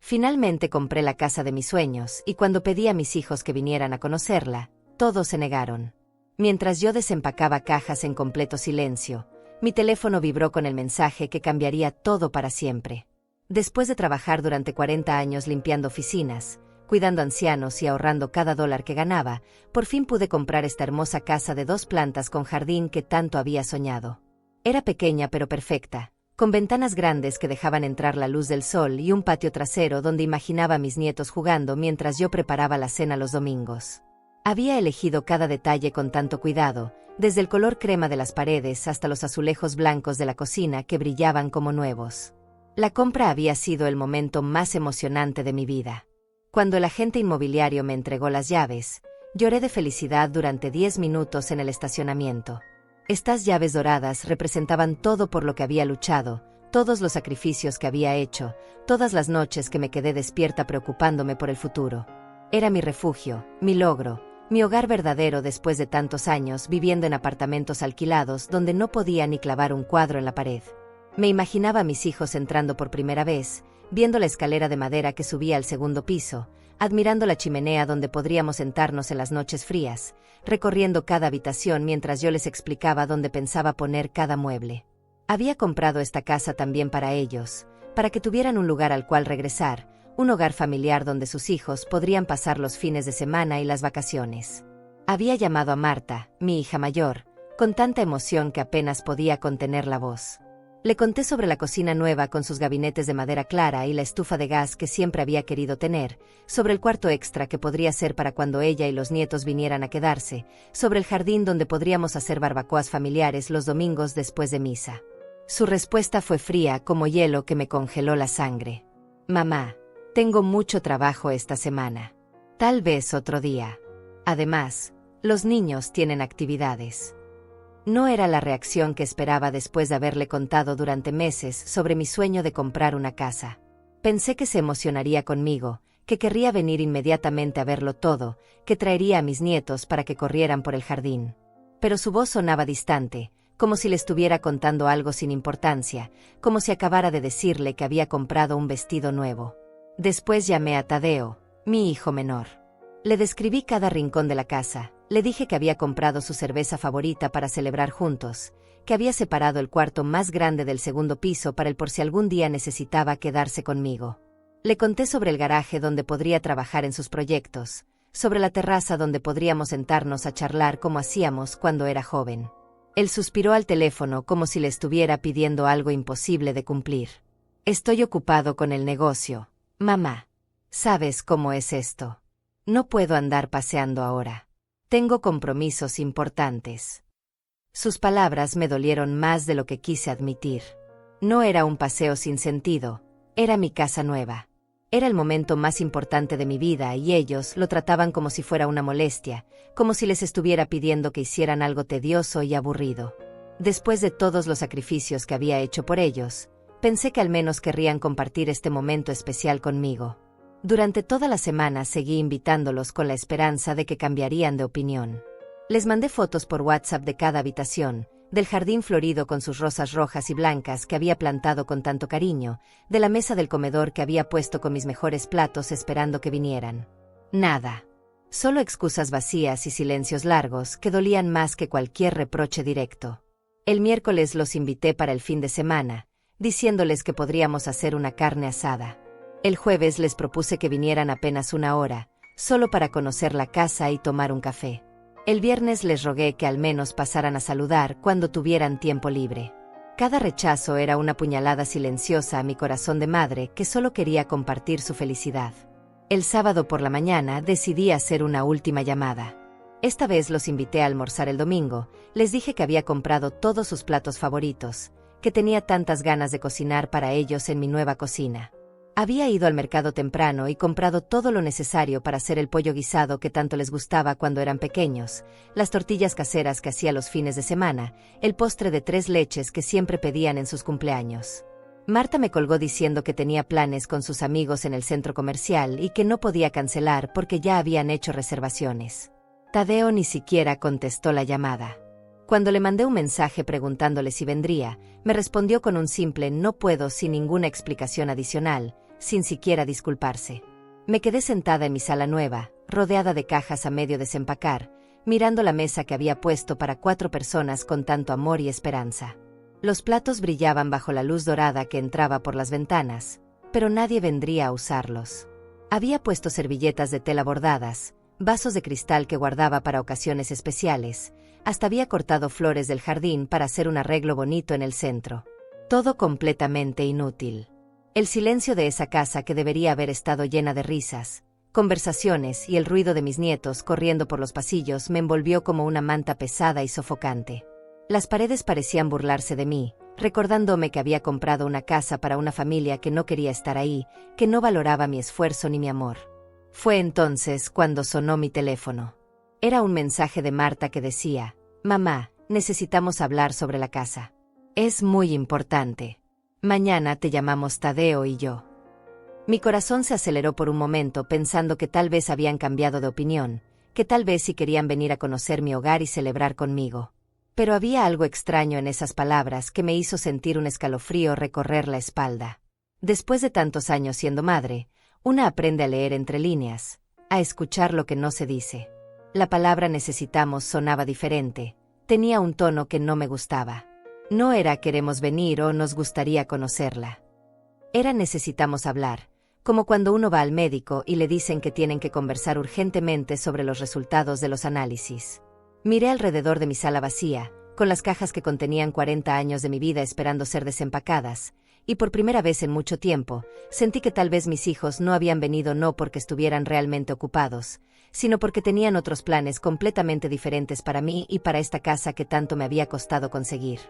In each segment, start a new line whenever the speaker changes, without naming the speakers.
Finalmente compré la casa de mis sueños y cuando pedí a mis hijos que vinieran a conocerla, todos se negaron. Mientras yo desempacaba cajas en completo silencio, mi teléfono vibró con el mensaje que cambiaría todo para siempre. Después de trabajar durante 40 años limpiando oficinas, cuidando ancianos y ahorrando cada dólar que ganaba, por fin pude comprar esta hermosa casa de 2 plantas con jardín que tanto había soñado. Era pequeña pero perfecta, con ventanas grandes que dejaban entrar la luz del sol y un patio trasero donde imaginaba a mis nietos jugando mientras yo preparaba la cena los domingos. Había elegido cada detalle con tanto cuidado, desde el color crema de las paredes hasta los azulejos blancos de la cocina que brillaban como nuevos. La compra había sido el momento más emocionante de mi vida. Cuando el agente inmobiliario me entregó las llaves, lloré de felicidad durante 10 minutos en el estacionamiento. Estas llaves doradas representaban todo por lo que había luchado, todos los sacrificios que había hecho, todas las noches que me quedé despierta preocupándome por el futuro. Era mi refugio, mi logro, mi hogar verdadero después de tantos años viviendo en apartamentos alquilados donde no podía ni clavar un cuadro en la pared. Me imaginaba a mis hijos entrando por primera vez, viendo la escalera de madera que subía al segundo piso, admirando la chimenea donde podríamos sentarnos en las noches frías, recorriendo cada habitación mientras yo les explicaba dónde pensaba poner cada mueble. Había comprado esta casa también para ellos, para que tuvieran un lugar al cual regresar, un hogar familiar donde sus hijos podrían pasar los fines de semana y las vacaciones. Había llamado a Marta, mi hija mayor, con tanta emoción que apenas podía contener la voz. Le conté sobre la cocina nueva con sus gabinetes de madera clara y la estufa de gas que siempre había querido tener, sobre el cuarto extra que podría ser para cuando ella y los nietos vinieran a quedarse, sobre el jardín donde podríamos hacer barbacoas familiares los domingos después de misa. Su respuesta fue fría como hielo que me congeló la sangre. Mamá, tengo mucho trabajo esta semana. Tal vez otro día. Además, los niños tienen actividades. No era la reacción que esperaba después de haberle contado durante meses sobre mi sueño de comprar una casa. Pensé que se emocionaría conmigo, que querría venir inmediatamente a verlo todo, que traería a mis nietos para que corrieran por el jardín. Pero su voz sonaba distante, como si le estuviera contando algo sin importancia, como si acabara de decirle que había comprado un vestido nuevo. Después llamé a Tadeo, mi hijo menor. Le describí cada rincón de la casa. Le dije que había comprado su cerveza favorita para celebrar juntos, que había separado el cuarto más grande del segundo piso para él por si algún día necesitaba quedarse conmigo. Le conté sobre el garaje donde podría trabajar en sus proyectos, sobre la terraza donde podríamos sentarnos a charlar como hacíamos cuando era joven. Él suspiró al teléfono como si le estuviera pidiendo algo imposible de cumplir. Estoy ocupado con el negocio, mamá. ¿Sabes cómo es esto? No puedo andar paseando ahora. Tengo compromisos importantes. Sus palabras me dolieron más de lo que quise admitir. No era un paseo sin sentido, era mi casa nueva. Era el momento más importante de mi vida y ellos lo trataban como si fuera una molestia, como si les estuviera pidiendo que hicieran algo tedioso y aburrido. Después de todos los sacrificios que había hecho por ellos, pensé que al menos querrían compartir este momento especial conmigo. Durante toda la semana seguí invitándolos con la esperanza de que cambiarían de opinión. Les mandé fotos por WhatsApp de cada habitación, del jardín florido con sus rosas rojas y blancas que había plantado con tanto cariño, de la mesa del comedor que había puesto con mis mejores platos esperando que vinieran. Nada. Solo excusas vacías y silencios largos que dolían más que cualquier reproche directo. El miércoles los invité para el fin de semana, diciéndoles que podríamos hacer una carne asada. El jueves les propuse que vinieran apenas 1 hora, solo para conocer la casa y tomar un café. El viernes les rogué que al menos pasaran a saludar cuando tuvieran tiempo libre. Cada rechazo era una puñalada silenciosa a mi corazón de madre que solo quería compartir su felicidad. El sábado por la mañana decidí hacer una última llamada. Esta vez los invité a almorzar el domingo, les dije que había comprado todos sus platos favoritos, que tenía tantas ganas de cocinar para ellos en mi nueva cocina. Había ido al mercado temprano y comprado todo lo necesario para hacer el pollo guisado que tanto les gustaba cuando eran pequeños, las tortillas caseras que hacía los fines de semana, el postre de 3 leches que siempre pedían en sus cumpleaños. Marta me colgó diciendo que tenía planes con sus amigos en el centro comercial y que no podía cancelar porque ya habían hecho reservaciones. Tadeo ni siquiera contestó la llamada. Cuando le mandé un mensaje preguntándole si vendría, me respondió con un simple "no puedo" sin ninguna explicación adicional, sin siquiera disculparse. Me quedé sentada en mi sala nueva, rodeada de cajas a medio desempacar, mirando la mesa que había puesto para 4 personas con tanto amor y esperanza. Los platos brillaban bajo la luz dorada que entraba por las ventanas, pero nadie vendría a usarlos. Había puesto servilletas de tela bordadas, vasos de cristal que guardaba para ocasiones especiales, hasta había cortado flores del jardín para hacer un arreglo bonito en el centro. Todo completamente inútil. El silencio de esa casa que debería haber estado llena de risas, conversaciones y el ruido de mis nietos corriendo por los pasillos me envolvió como una manta pesada y sofocante. Las paredes parecían burlarse de mí, recordándome que había comprado una casa para una familia que no quería estar ahí, que no valoraba mi esfuerzo ni mi amor. Fue entonces cuando sonó mi teléfono. Era un mensaje de Marta que decía: «Mamá, necesitamos hablar sobre la casa. Es muy importante. Mañana te llamamos Tadeo y yo». Mi corazón se aceleró por un momento pensando que tal vez habían cambiado de opinión, que tal vez sí querían venir a conocer mi hogar y celebrar conmigo. Pero había algo extraño en esas palabras que me hizo sentir un escalofrío recorrer la espalda. Después de tantos años siendo madre, una aprende a leer entre líneas, a escuchar lo que no se dice. La palabra necesitamos sonaba diferente, tenía un tono que no me gustaba. No era queremos venir o nos gustaría conocerla. Era necesitamos hablar, como cuando uno va al médico y le dicen que tienen que conversar urgentemente sobre los resultados de los análisis. Miré alrededor de mi sala vacía, con las cajas que contenían 40 años de mi vida esperando ser desempacadas, y por primera vez en mucho tiempo, sentí que tal vez mis hijos no habían venido no porque estuvieran realmente ocupados, sino porque tenían otros planes completamente diferentes para mí y para esta casa que tanto me había costado conseguir.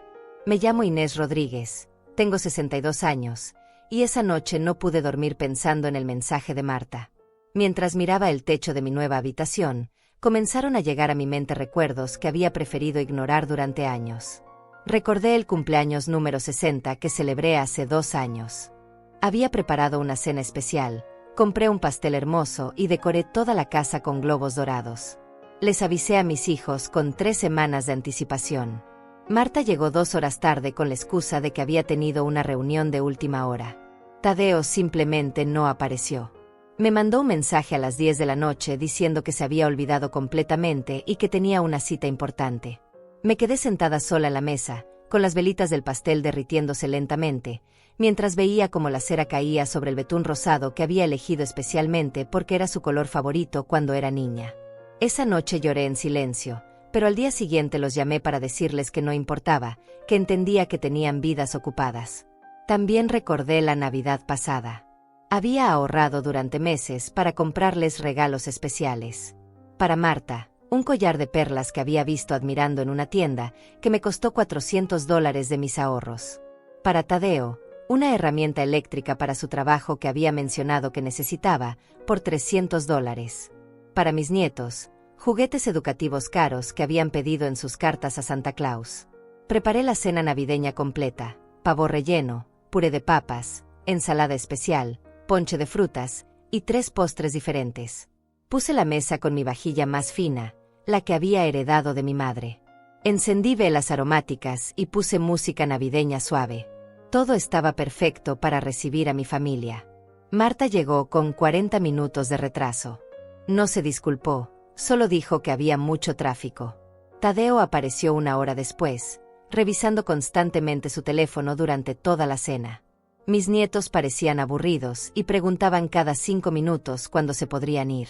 Me llamo Inés Rodríguez, tengo 62 años, y esa noche no pude dormir pensando en el mensaje de Marta. Mientras miraba el techo de mi nueva habitación, comenzaron a llegar a mi mente recuerdos que había preferido ignorar durante años. Recordé el cumpleaños número 60 que celebré hace 2 años. Había preparado una cena especial, compré un pastel hermoso y decoré toda la casa con globos dorados. Les avisé a mis hijos con 3 semanas de anticipación. Marta llegó 2 horas tarde con la excusa de que había tenido una reunión de última hora. Tadeo simplemente no apareció. Me mandó un mensaje a las 10 de la noche diciendo que se había olvidado completamente y que tenía una cita importante. Me quedé sentada sola en la mesa, con las velitas del pastel derritiéndose lentamente, mientras veía cómo la cera caía sobre el betún rosado que había elegido especialmente porque era su color favorito cuando era niña. Esa noche lloré en silencio, pero al día siguiente los llamé para decirles que no importaba, que entendía que tenían vidas ocupadas. También recordé la Navidad pasada. Había ahorrado durante meses para comprarles regalos especiales. Para Marta, un collar de perlas que había visto admirando en una tienda, que me costó $400 de mis ahorros. Para Tadeo, una herramienta eléctrica para su trabajo que había mencionado que necesitaba, por $300. Para mis nietos, juguetes educativos caros que habían pedido en sus cartas a Santa Claus. Preparé la cena navideña completa: pavo relleno, puré de papas, ensalada especial, ponche de frutas y 3 postres diferentes. Puse la mesa con mi vajilla más fina, la que había heredado de mi madre. Encendí velas aromáticas y puse música navideña suave. Todo estaba perfecto para recibir a mi familia. Marta llegó con 40 minutos de retraso. No se disculpó, solo dijo que había mucho tráfico. Tadeo apareció 1 hora después, revisando constantemente su teléfono durante toda la cena. Mis nietos parecían aburridos y preguntaban cada 5 minutos cuándo se podrían ir.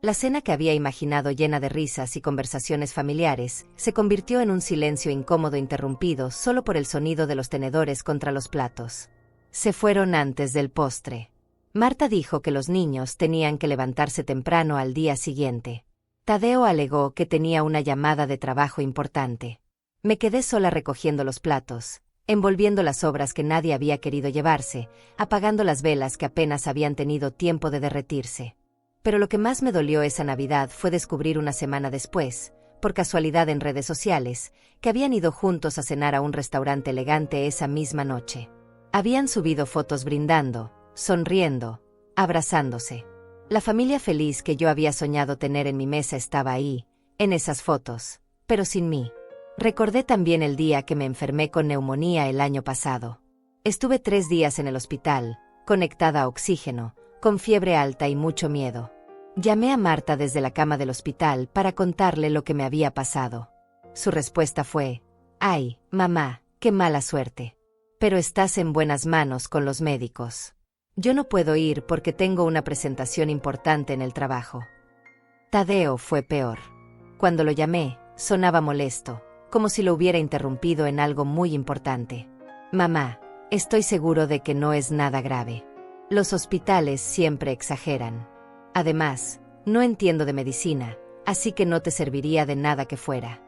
La cena que había imaginado llena de risas y conversaciones familiares se convirtió en un silencio incómodo interrumpido solo por el sonido de los tenedores contra los platos. Se fueron antes del postre. Marta dijo que los niños tenían que levantarse temprano al día siguiente. Tadeo alegó que tenía una llamada de trabajo importante. Me quedé sola recogiendo los platos, envolviendo las sobras que nadie había querido llevarse, apagando las velas que apenas habían tenido tiempo de derretirse. Pero lo que más me dolió esa Navidad fue descubrir una semana después, por casualidad en redes sociales, que habían ido juntos a cenar a un restaurante elegante esa misma noche. Habían subido fotos brindando, sonriendo, abrazándose. La familia feliz que yo había soñado tener en mi mesa estaba ahí, en esas fotos, pero sin mí. Recordé también el día que me enfermé con neumonía el año pasado. Estuve 3 días en el hospital, conectada a oxígeno, con fiebre alta y mucho miedo. Llamé a Marta desde la cama del hospital para contarle lo que me había pasado. Su respuesta fue: «Ay, mamá, qué mala suerte. Pero estás en buenas manos con los médicos. Yo no puedo ir porque tengo una presentación importante en el trabajo». Tadeo fue peor. Cuando lo llamé, sonaba molesto, como si lo hubiera interrumpido en algo muy importante. «Mamá, estoy seguro de que no es nada grave. Los hospitales siempre exageran. Además, no entiendo de medicina, así que no te serviría de nada que fuera».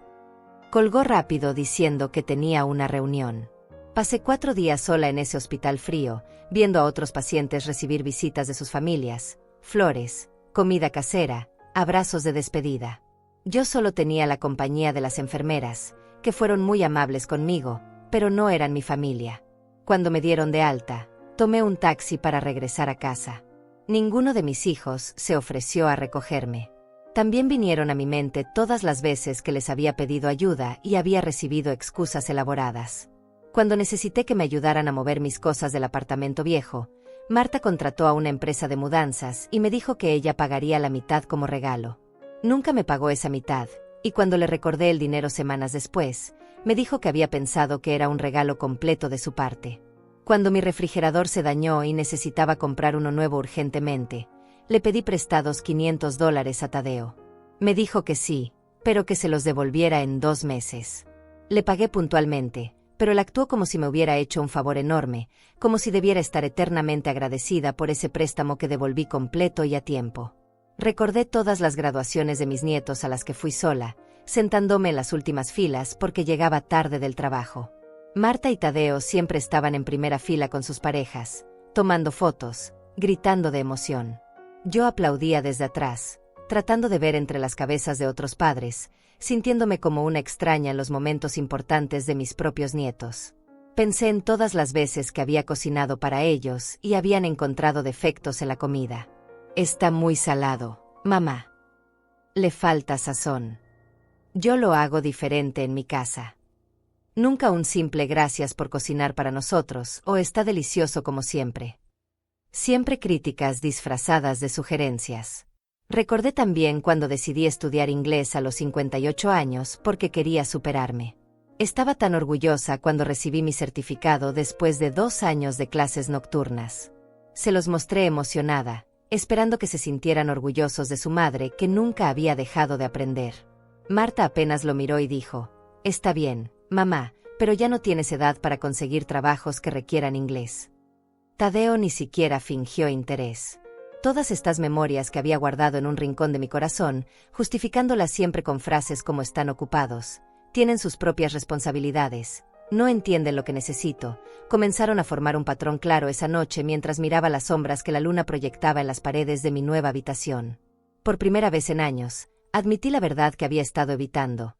Colgó rápido diciendo que tenía una reunión. Pasé 4 días sola en ese hospital frío, viendo a otros pacientes recibir visitas de sus familias, flores, comida casera, abrazos de despedida. Yo solo tenía la compañía de las enfermeras, que fueron muy amables conmigo, pero no eran mi familia. Cuando me dieron de alta, tomé un taxi para regresar a casa. Ninguno de mis hijos se ofreció a recogerme. También vinieron a mi mente todas las veces que les había pedido ayuda y había recibido excusas elaboradas. Cuando necesité que me ayudaran a mover mis cosas del apartamento viejo, Marta contrató a una empresa de mudanzas y me dijo que ella pagaría la mitad como regalo. Nunca me pagó esa mitad, y cuando le recordé el dinero semanas después, me dijo que había pensado que era un regalo completo de su parte. Cuando mi refrigerador se dañó y necesitaba comprar uno nuevo urgentemente, le pedí prestados $500 a Tadeo. Me dijo que sí, pero que se los devolviera en 2 meses. Le pagué puntualmente, pero él actuó como si me hubiera hecho un favor enorme, como si debiera estar eternamente agradecida por ese préstamo que devolví completo y a tiempo. Recordé todas las graduaciones de mis nietos a las que fui sola, sentándome en las últimas filas porque llegaba tarde del trabajo. Marta y Tadeo siempre estaban en primera fila con sus parejas, tomando fotos, gritando de emoción. Yo aplaudía desde atrás, tratando de ver entre las cabezas de otros padres, sintiéndome como una extraña en los momentos importantes de mis propios nietos. Pensé en todas las veces que había cocinado para ellos y habían encontrado defectos en la comida. «Está muy salado, mamá. Le falta sazón. Yo lo hago diferente en mi casa. Nunca un simple gracias por cocinar para nosotros o está delicioso como siempre». Siempre críticas disfrazadas de sugerencias. Recordé también cuando decidí estudiar inglés a los 58 años porque quería superarme. Estaba tan orgullosa cuando recibí mi certificado después de 2 años de clases nocturnas. Se los mostré emocionada, esperando que se sintieran orgullosos de su madre que nunca había dejado de aprender. Marta apenas lo miró y dijo: «Está bien, mamá, pero ya no tienes edad para conseguir trabajos que requieran inglés». Tadeo ni siquiera fingió interés. Todas estas memorias que había guardado en un rincón de mi corazón, justificándolas siempre con frases como «están ocupados», «tienen sus propias responsabilidades», «no entienden lo que necesito», comenzaron a formar un patrón claro esa noche mientras miraba las sombras que la luna proyectaba en las paredes de mi nueva habitación. Por primera vez en años, admití la verdad que había estado evitando.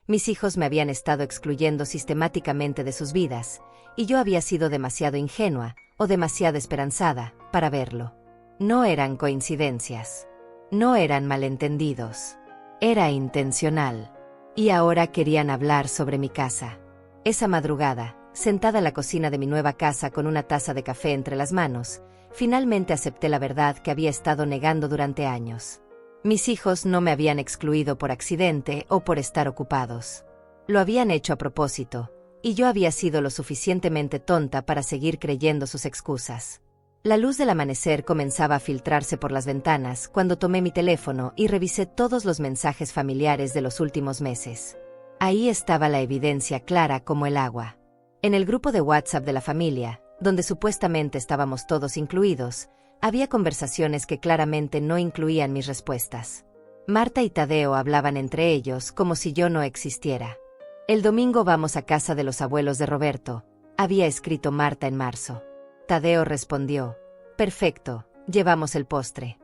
Mis hijos me habían estado excluyendo sistemáticamente de sus vidas, y yo había sido demasiado ingenua, o demasiado esperanzada, para verlo. No eran coincidencias. No eran malentendidos. Era intencional. Y ahora querían hablar sobre mi casa. Esa madrugada, sentada en la cocina de mi nueva casa con una taza de café entre las manos, finalmente acepté la verdad que había estado negando durante años. Mis hijos no me habían excluido por accidente o por estar ocupados. Lo habían hecho a propósito, y yo había sido lo suficientemente tonta para seguir creyendo sus excusas. La luz del amanecer comenzaba a filtrarse por las ventanas cuando tomé mi teléfono y revisé todos los mensajes familiares de los últimos meses. Ahí estaba la evidencia clara como el agua. En el grupo de WhatsApp de la familia, donde supuestamente estábamos todos incluidos, había conversaciones que claramente no incluían mis respuestas. Marta y Tadeo hablaban entre ellos como si yo no existiera. «El domingo vamos a casa de los abuelos de Roberto», había escrito Marta en marzo. Tadeo respondió: «Perfecto, llevamos el postre».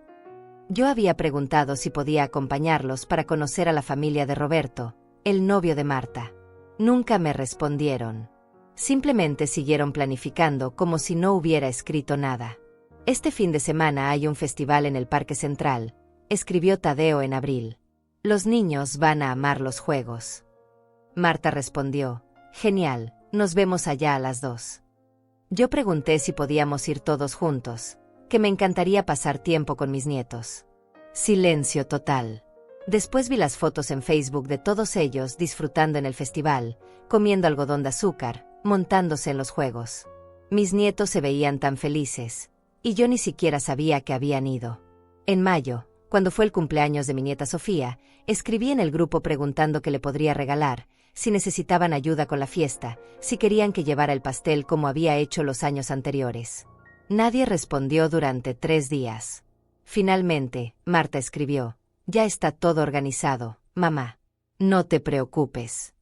Yo había preguntado si podía acompañarlos para conocer a la familia de Roberto, el novio de Marta. Nunca me respondieron. Simplemente siguieron planificando como si no hubiera escrito nada. «Este fin de semana hay un festival en el Parque Central», escribió Tadeo en abril. «Los niños van a amar los juegos». Marta respondió: «Genial, nos vemos allá a las 2». Yo pregunté si podíamos ir todos juntos, que me encantaría pasar tiempo con mis nietos. Silencio total. Después vi las fotos en Facebook de todos ellos disfrutando en el festival, comiendo algodón de azúcar, montándose en los juegos. Mis nietos se veían tan felices, y yo ni siquiera sabía que habían ido. En mayo, cuando fue el cumpleaños de mi nieta Sofía, escribí en el grupo preguntando qué le podría regalar, si necesitaban ayuda con la fiesta, si querían que llevara el pastel como había hecho los años anteriores. Nadie respondió durante 3 días. Finalmente, Marta escribió: «Ya está todo organizado, mamá. No te preocupes».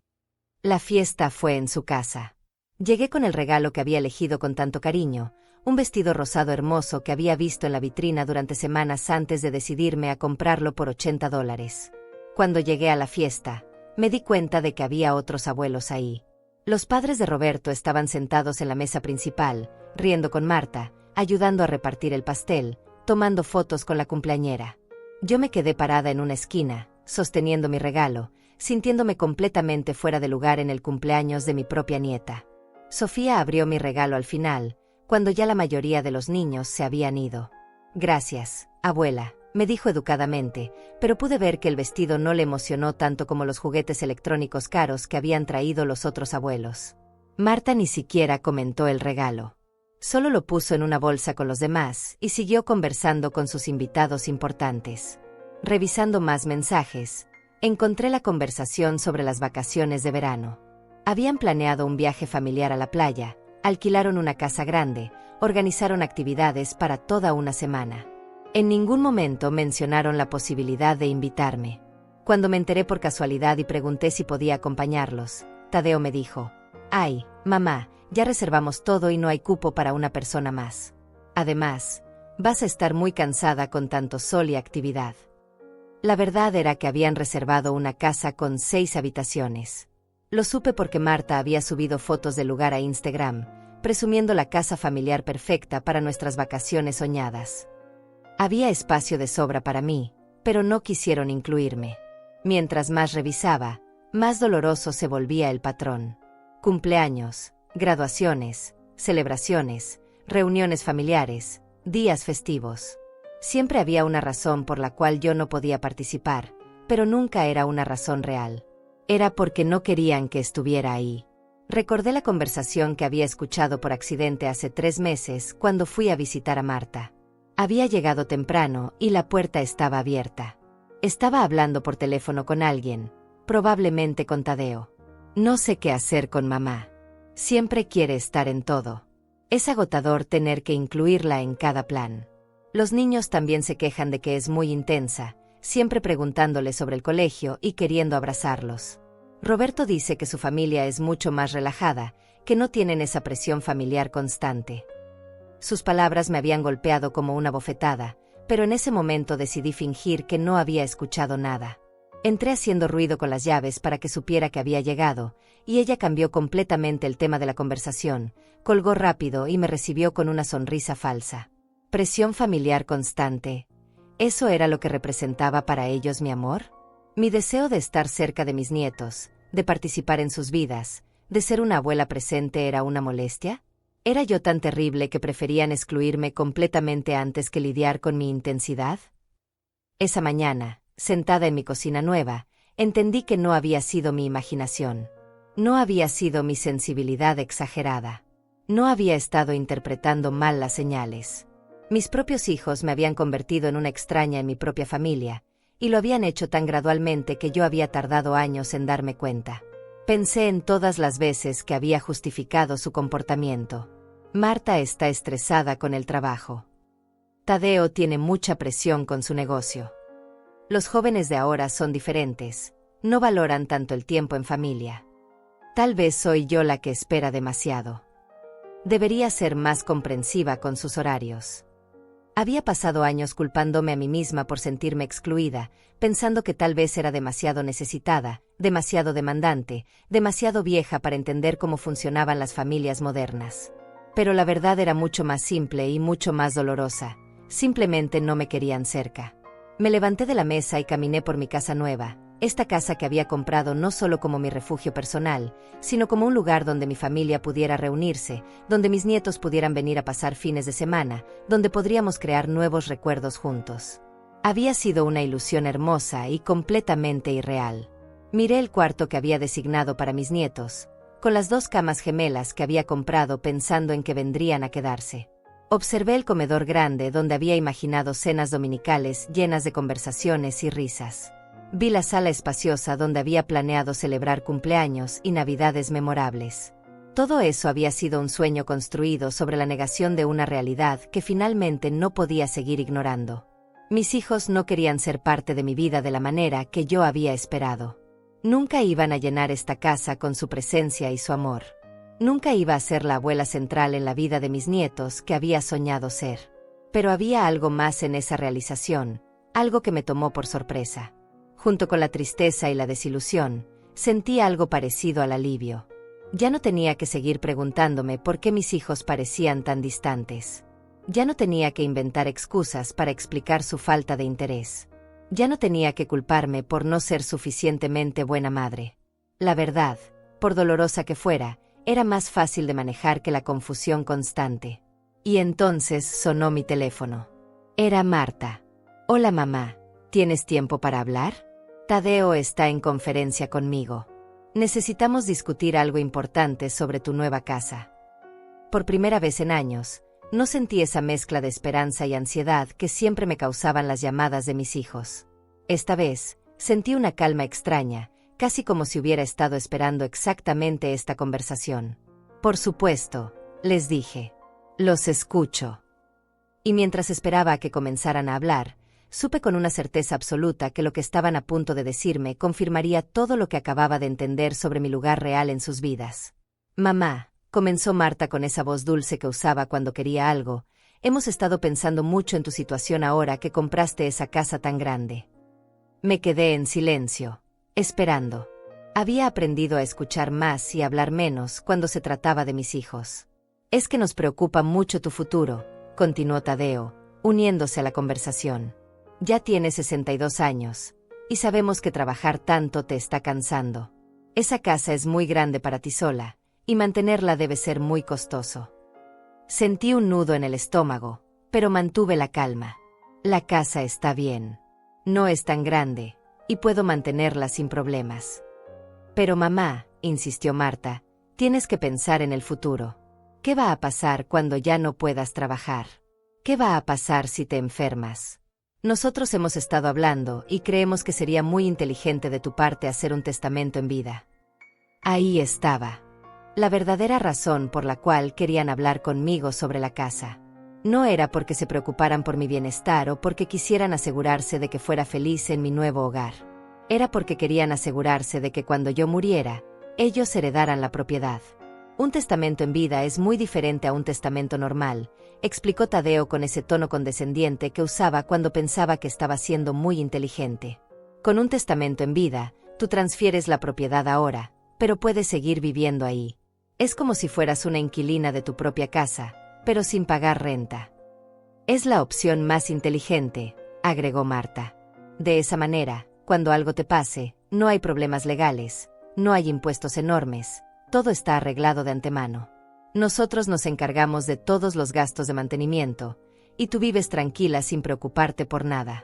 La fiesta fue en su casa. Llegué con el regalo que había elegido con tanto cariño, un vestido rosado hermoso que había visto en la vitrina durante semanas antes de decidirme a comprarlo por $80. Cuando llegué a la fiesta, me di cuenta de que había otros abuelos ahí. Los padres de Roberto estaban sentados en la mesa principal, riendo con Marta, ayudando a repartir el pastel, tomando fotos con la cumpleañera. Yo me quedé parada en una esquina, sosteniendo mi regalo, sintiéndome completamente fuera de lugar en el cumpleaños de mi propia nieta. Sofía abrió mi regalo al final, cuando ya la mayoría de los niños se habían ido. «Gracias, abuela», me dijo educadamente, pero pude ver que el vestido no le emocionó tanto como los juguetes electrónicos caros que habían traído los otros abuelos. Marta ni siquiera comentó el regalo. Solo lo puso en una bolsa con los demás y siguió conversando con sus invitados importantes. Revisando más mensajes, encontré la conversación sobre las vacaciones de verano. Habían planeado un viaje familiar a la playa, alquilaron una casa grande, organizaron actividades para toda una semana. En ningún momento mencionaron la posibilidad de invitarme. Cuando me enteré por casualidad y pregunté si podía acompañarlos, Tadeo me dijo: «Ay, mamá, ya reservamos todo y no hay cupo para una persona más. Además, vas a estar muy cansada con tanto sol y actividad». La verdad era que habían reservado una casa con 6 habitaciones. Lo supe porque Marta había subido fotos del lugar a Instagram, presumiendo la casa familiar perfecta para nuestras vacaciones soñadas. Había espacio de sobra para mí, pero no quisieron incluirme. Mientras más revisaba, más doloroso se volvía el patrón. Cumpleaños, graduaciones, celebraciones, reuniones familiares, días festivos. Siempre había una razón por la cual yo no podía participar, pero nunca era una razón real. Era porque no querían que estuviera ahí. Recordé la conversación que había escuchado por accidente hace 3 meses cuando fui a visitar a Marta. Había llegado temprano y la puerta estaba abierta. Estaba hablando por teléfono con alguien, probablemente con Tadeo. No sé qué hacer con mamá. Siempre quiere estar en todo. Es agotador tener que incluirla en cada plan. Los niños también se quejan de que es muy intensa, siempre preguntándole sobre el colegio y queriendo abrazarlos. Roberto dice que su familia es mucho más relajada, que no tienen esa presión familiar constante. Sus palabras me habían golpeado como una bofetada, pero en ese momento decidí fingir que no había escuchado nada. Entré haciendo ruido con las llaves para que supiera que había llegado, y ella cambió completamente el tema de la conversación, colgó rápido y me recibió con una sonrisa falsa. Presión familiar constante. ¿Eso era lo que representaba para ellos mi amor? Mi deseo de estar cerca de mis nietos, de participar en sus vidas, de ser una abuela presente era una molestia. ¿Era yo tan terrible que preferían excluirme completamente antes que lidiar con mi intensidad? Esa mañana, sentada en mi cocina nueva, entendí que no había sido mi imaginación. No había sido mi sensibilidad exagerada. No había estado interpretando mal las señales. Mis propios hijos me habían convertido en una extraña en mi propia familia, y lo habían hecho tan gradualmente que yo había tardado años en darme cuenta. Pensé en todas las veces que había justificado su comportamiento. Marta está estresada con el trabajo. Tadeo tiene mucha presión con su negocio. Los jóvenes de ahora son diferentes, no valoran tanto el tiempo en familia. Tal vez soy yo la que espera demasiado. Debería ser más comprensiva con sus horarios. Había pasado años culpándome a mí misma por sentirme excluida, pensando que tal vez era demasiado necesitada, demasiado demandante, demasiado vieja para entender cómo funcionaban las familias modernas. Pero la verdad era mucho más simple y mucho más dolorosa. Simplemente no me querían cerca. Me levanté de la mesa y caminé por mi casa nueva, Esta casa que había comprado no solo como mi refugio personal, sino como un lugar donde mi familia pudiera reunirse, donde mis nietos pudieran venir a pasar fines de semana, donde podríamos crear nuevos recuerdos juntos. Había sido una ilusión hermosa y completamente irreal. Miré el cuarto que había designado para mis nietos, con las 2 camas gemelas que había comprado pensando en que vendrían a quedarse. Observé el comedor grande donde había imaginado cenas dominicales llenas de conversaciones y risas. Vi la sala espaciosa donde había planeado celebrar cumpleaños y navidades memorables. Todo eso había sido un sueño construido sobre la negación de una realidad que finalmente no podía seguir ignorando. Mis hijos no querían ser parte de mi vida de la manera que yo había esperado. Nunca iban a llenar esta casa con su presencia y su amor. Nunca iba a ser la abuela central en la vida de mis nietos que había soñado ser. Pero había algo más en esa realización, algo que me tomó por sorpresa. Junto con la tristeza y la desilusión, sentí algo parecido al alivio. Ya no tenía que seguir preguntándome por qué mis hijos parecían tan distantes. Ya no tenía que inventar excusas para explicar su falta de interés. Ya no tenía que culparme por no ser suficientemente buena madre. La verdad, por dolorosa que fuera, era más fácil de manejar que la confusión constante. Y entonces sonó mi teléfono. Era Marta. Hola mamá, ¿tienes tiempo para hablar? Tadeo está en conferencia conmigo. Necesitamos discutir algo importante sobre tu nueva casa. Por primera vez en años, no sentí esa mezcla de esperanza y ansiedad que siempre me causaban las llamadas de mis hijos. Esta vez, sentí una calma extraña, casi como si hubiera estado esperando exactamente esta conversación. Por supuesto, les dije. Los escucho. Y mientras esperaba a que comenzaran a hablar, supe con una certeza absoluta que lo que estaban a punto de decirme confirmaría todo lo que acababa de entender sobre mi lugar real en sus vidas. Mamá, comenzó Marta con esa voz dulce que usaba cuando quería algo, hemos estado pensando mucho en tu situación ahora que compraste esa casa tan grande. Me quedé en silencio, esperando. Había aprendido a escuchar más y a hablar menos cuando se trataba de mis hijos. Es que nos preocupa mucho tu futuro, continuó Tadeo, uniéndose a la conversación. Ya tienes 62 años, y sabemos que trabajar tanto te está cansando. Esa casa es muy grande para ti sola, y mantenerla debe ser muy costoso. Sentí un nudo en el estómago, pero mantuve la calma. La casa está bien. No es tan grande, y puedo mantenerla sin problemas. Pero mamá, insistió Marta, tienes que pensar en el futuro. ¿Qué va a pasar cuando ya no puedas trabajar? ¿Qué va a pasar si te enfermas? Nosotros hemos estado hablando y creemos que sería muy inteligente de tu parte hacer un testamento en vida. Ahí estaba. La verdadera razón por la cual querían hablar conmigo sobre la casa. No era porque se preocuparan por mi bienestar o porque quisieran asegurarse de que fuera feliz en mi nuevo hogar. Era porque querían asegurarse de que cuando yo muriera, ellos heredaran la propiedad. Un testamento en vida es muy diferente a un testamento normal, explicó Tadeo con ese tono condescendiente que usaba cuando pensaba que estaba siendo muy inteligente. Con un testamento en vida, tú transfieres la propiedad ahora, pero puedes seguir viviendo ahí. Es como si fueras una inquilina de tu propia casa, pero sin pagar renta. Es la opción más inteligente, agregó Marta. De esa manera, cuando algo te pase, no hay problemas legales, no hay impuestos enormes, todo está arreglado de antemano. Nosotros nos encargamos de todos los gastos de mantenimiento, y tú vives tranquila sin preocuparte por nada.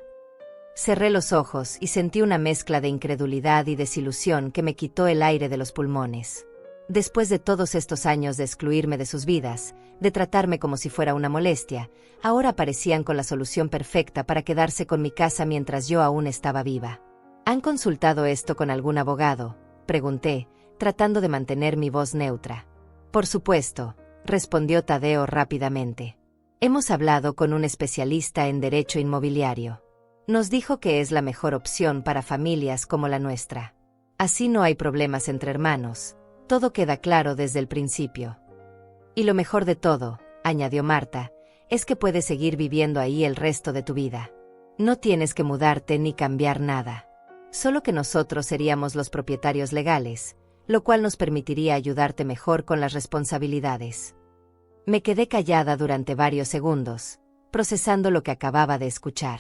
Cerré los ojos y sentí una mezcla de incredulidad y desilusión que me quitó el aire de los pulmones. Después de todos estos años de excluirme de sus vidas, de tratarme como si fuera una molestia, ahora parecían con la solución perfecta para quedarse con mi casa mientras yo aún estaba viva. ¿Han consultado esto con algún abogado?, pregunté, tratando de mantener mi voz neutra. Por supuesto, respondió Tadeo rápidamente. Hemos hablado con un especialista en derecho inmobiliario. Nos dijo que es la mejor opción para familias como la nuestra. Así no hay problemas entre hermanos, todo queda claro desde el principio. Y lo mejor de todo, añadió Marta, es que puedes seguir viviendo ahí el resto de tu vida. No tienes que mudarte ni cambiar nada. Solo que nosotros seríamos los propietarios legales, lo cual nos permitiría ayudarte mejor con las responsabilidades. Me quedé callada durante varios segundos, procesando lo que acababa de escuchar.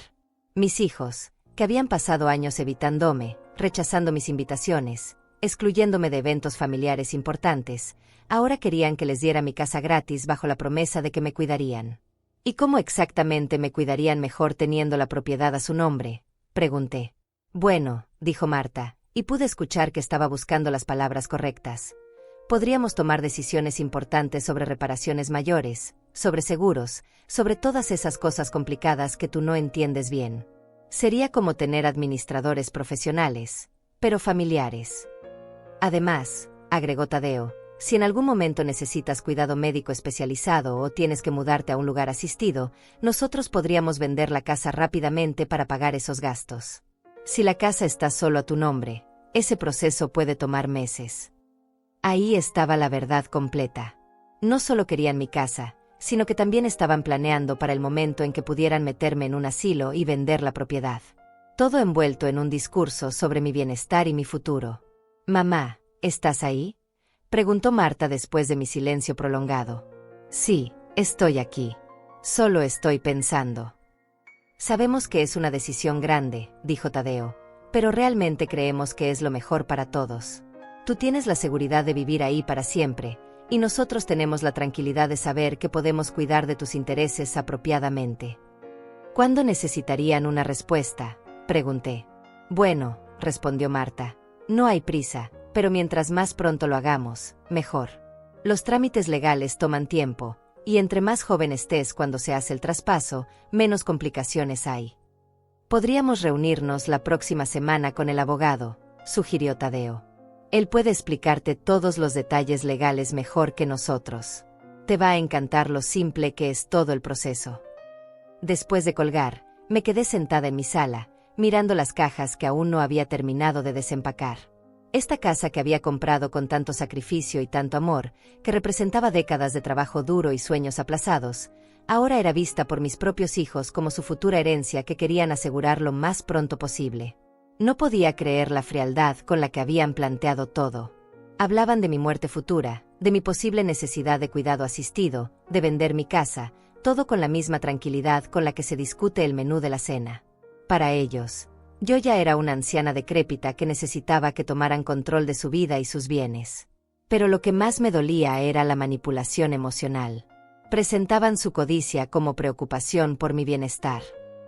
Mis hijos, que habían pasado años evitándome, rechazando mis invitaciones, excluyéndome de eventos familiares importantes. Ahora querían que les diera mi casa gratis bajo la promesa de que me cuidarían. ¿Y cómo exactamente me cuidarían mejor teniendo la propiedad a su nombre?, pregunté. Bueno, dijo Marta, y pude escuchar que estaba buscando las palabras correctas. Podríamos tomar decisiones importantes sobre reparaciones mayores, sobre seguros, sobre todas esas cosas complicadas que tú no entiendes bien. Sería como tener administradores profesionales, pero familiares. Además, agregó Tadeo, si en algún momento necesitas cuidado médico especializado o tienes que mudarte a un lugar asistido, nosotros podríamos vender la casa rápidamente para pagar esos gastos. Si la casa está solo a tu nombre, ese proceso puede tomar meses. Ahí estaba la verdad completa. No solo querían mi casa, sino que también estaban planeando para el momento en que pudieran meterme en un asilo y vender la propiedad. Todo envuelto en un discurso sobre mi bienestar y mi futuro. «Mamá, ¿estás ahí?», preguntó Marta después de mi silencio prolongado. «Sí, estoy aquí. Solo estoy pensando». «Sabemos que es una decisión grande», dijo Tadeo, «pero realmente creemos que es lo mejor para todos. Tú tienes la seguridad de vivir ahí para siempre, y nosotros tenemos la tranquilidad de saber que podemos cuidar de tus intereses apropiadamente». «¿Cuándo necesitarían una respuesta?», pregunté. «Bueno», respondió Marta, «no hay prisa, pero mientras más pronto lo hagamos, mejor. Los trámites legales toman tiempo, y entre más joven estés cuando se hace el traspaso, menos complicaciones hay». «Podríamos reunirnos la próxima semana con el abogado», sugirió Tadeo. «Él puede explicarte todos los detalles legales mejor que nosotros. Te va a encantar lo simple que es todo el proceso». Después de colgar, me quedé sentada en mi sala, mirando las cajas que aún no había terminado de desempacar. Esta casa que había comprado con tanto sacrificio y tanto amor, que representaba décadas de trabajo duro y sueños aplazados, ahora era vista por mis propios hijos como su futura herencia que querían asegurar lo más pronto posible. No podía creer la frialdad con la que habían planteado todo. Hablaban de mi muerte futura, de mi posible necesidad de cuidado asistido, de vender mi casa, todo con la misma tranquilidad con la que se discute el menú de la cena. Para ellos, yo ya era una anciana decrépita que necesitaba que tomaran control de su vida y sus bienes. Pero lo que más me dolía era la manipulación emocional. Presentaban su codicia como preocupación por mi bienestar.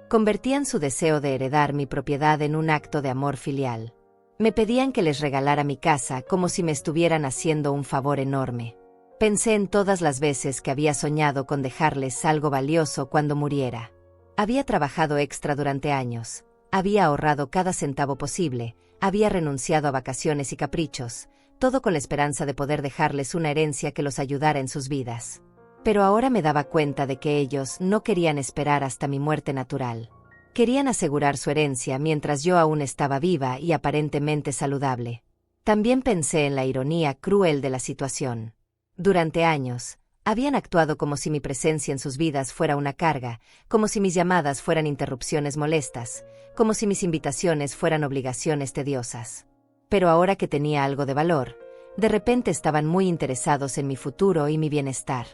Convertían su deseo de heredar mi propiedad en un acto de amor filial. Me pedían que les regalara mi casa como si me estuvieran haciendo un favor enorme. Pensé en todas las veces que había soñado con dejarles algo valioso cuando muriera. Había trabajado extra durante años. Había ahorrado cada centavo posible, había renunciado a vacaciones y caprichos, todo con la esperanza de poder dejarles una herencia que los ayudara en sus vidas. Pero ahora me daba cuenta de que ellos no querían esperar hasta mi muerte natural. Querían asegurar su herencia mientras yo aún estaba viva y aparentemente saludable. También pensé en la ironía cruel de la situación. Durante años, habían actuado como si mi presencia en sus vidas fuera una carga, como si mis llamadas fueran interrupciones molestas, como si mis invitaciones fueran obligaciones tediosas. Pero ahora que tenía algo de valor, de repente estaban muy interesados en mi futuro y mi bienestar.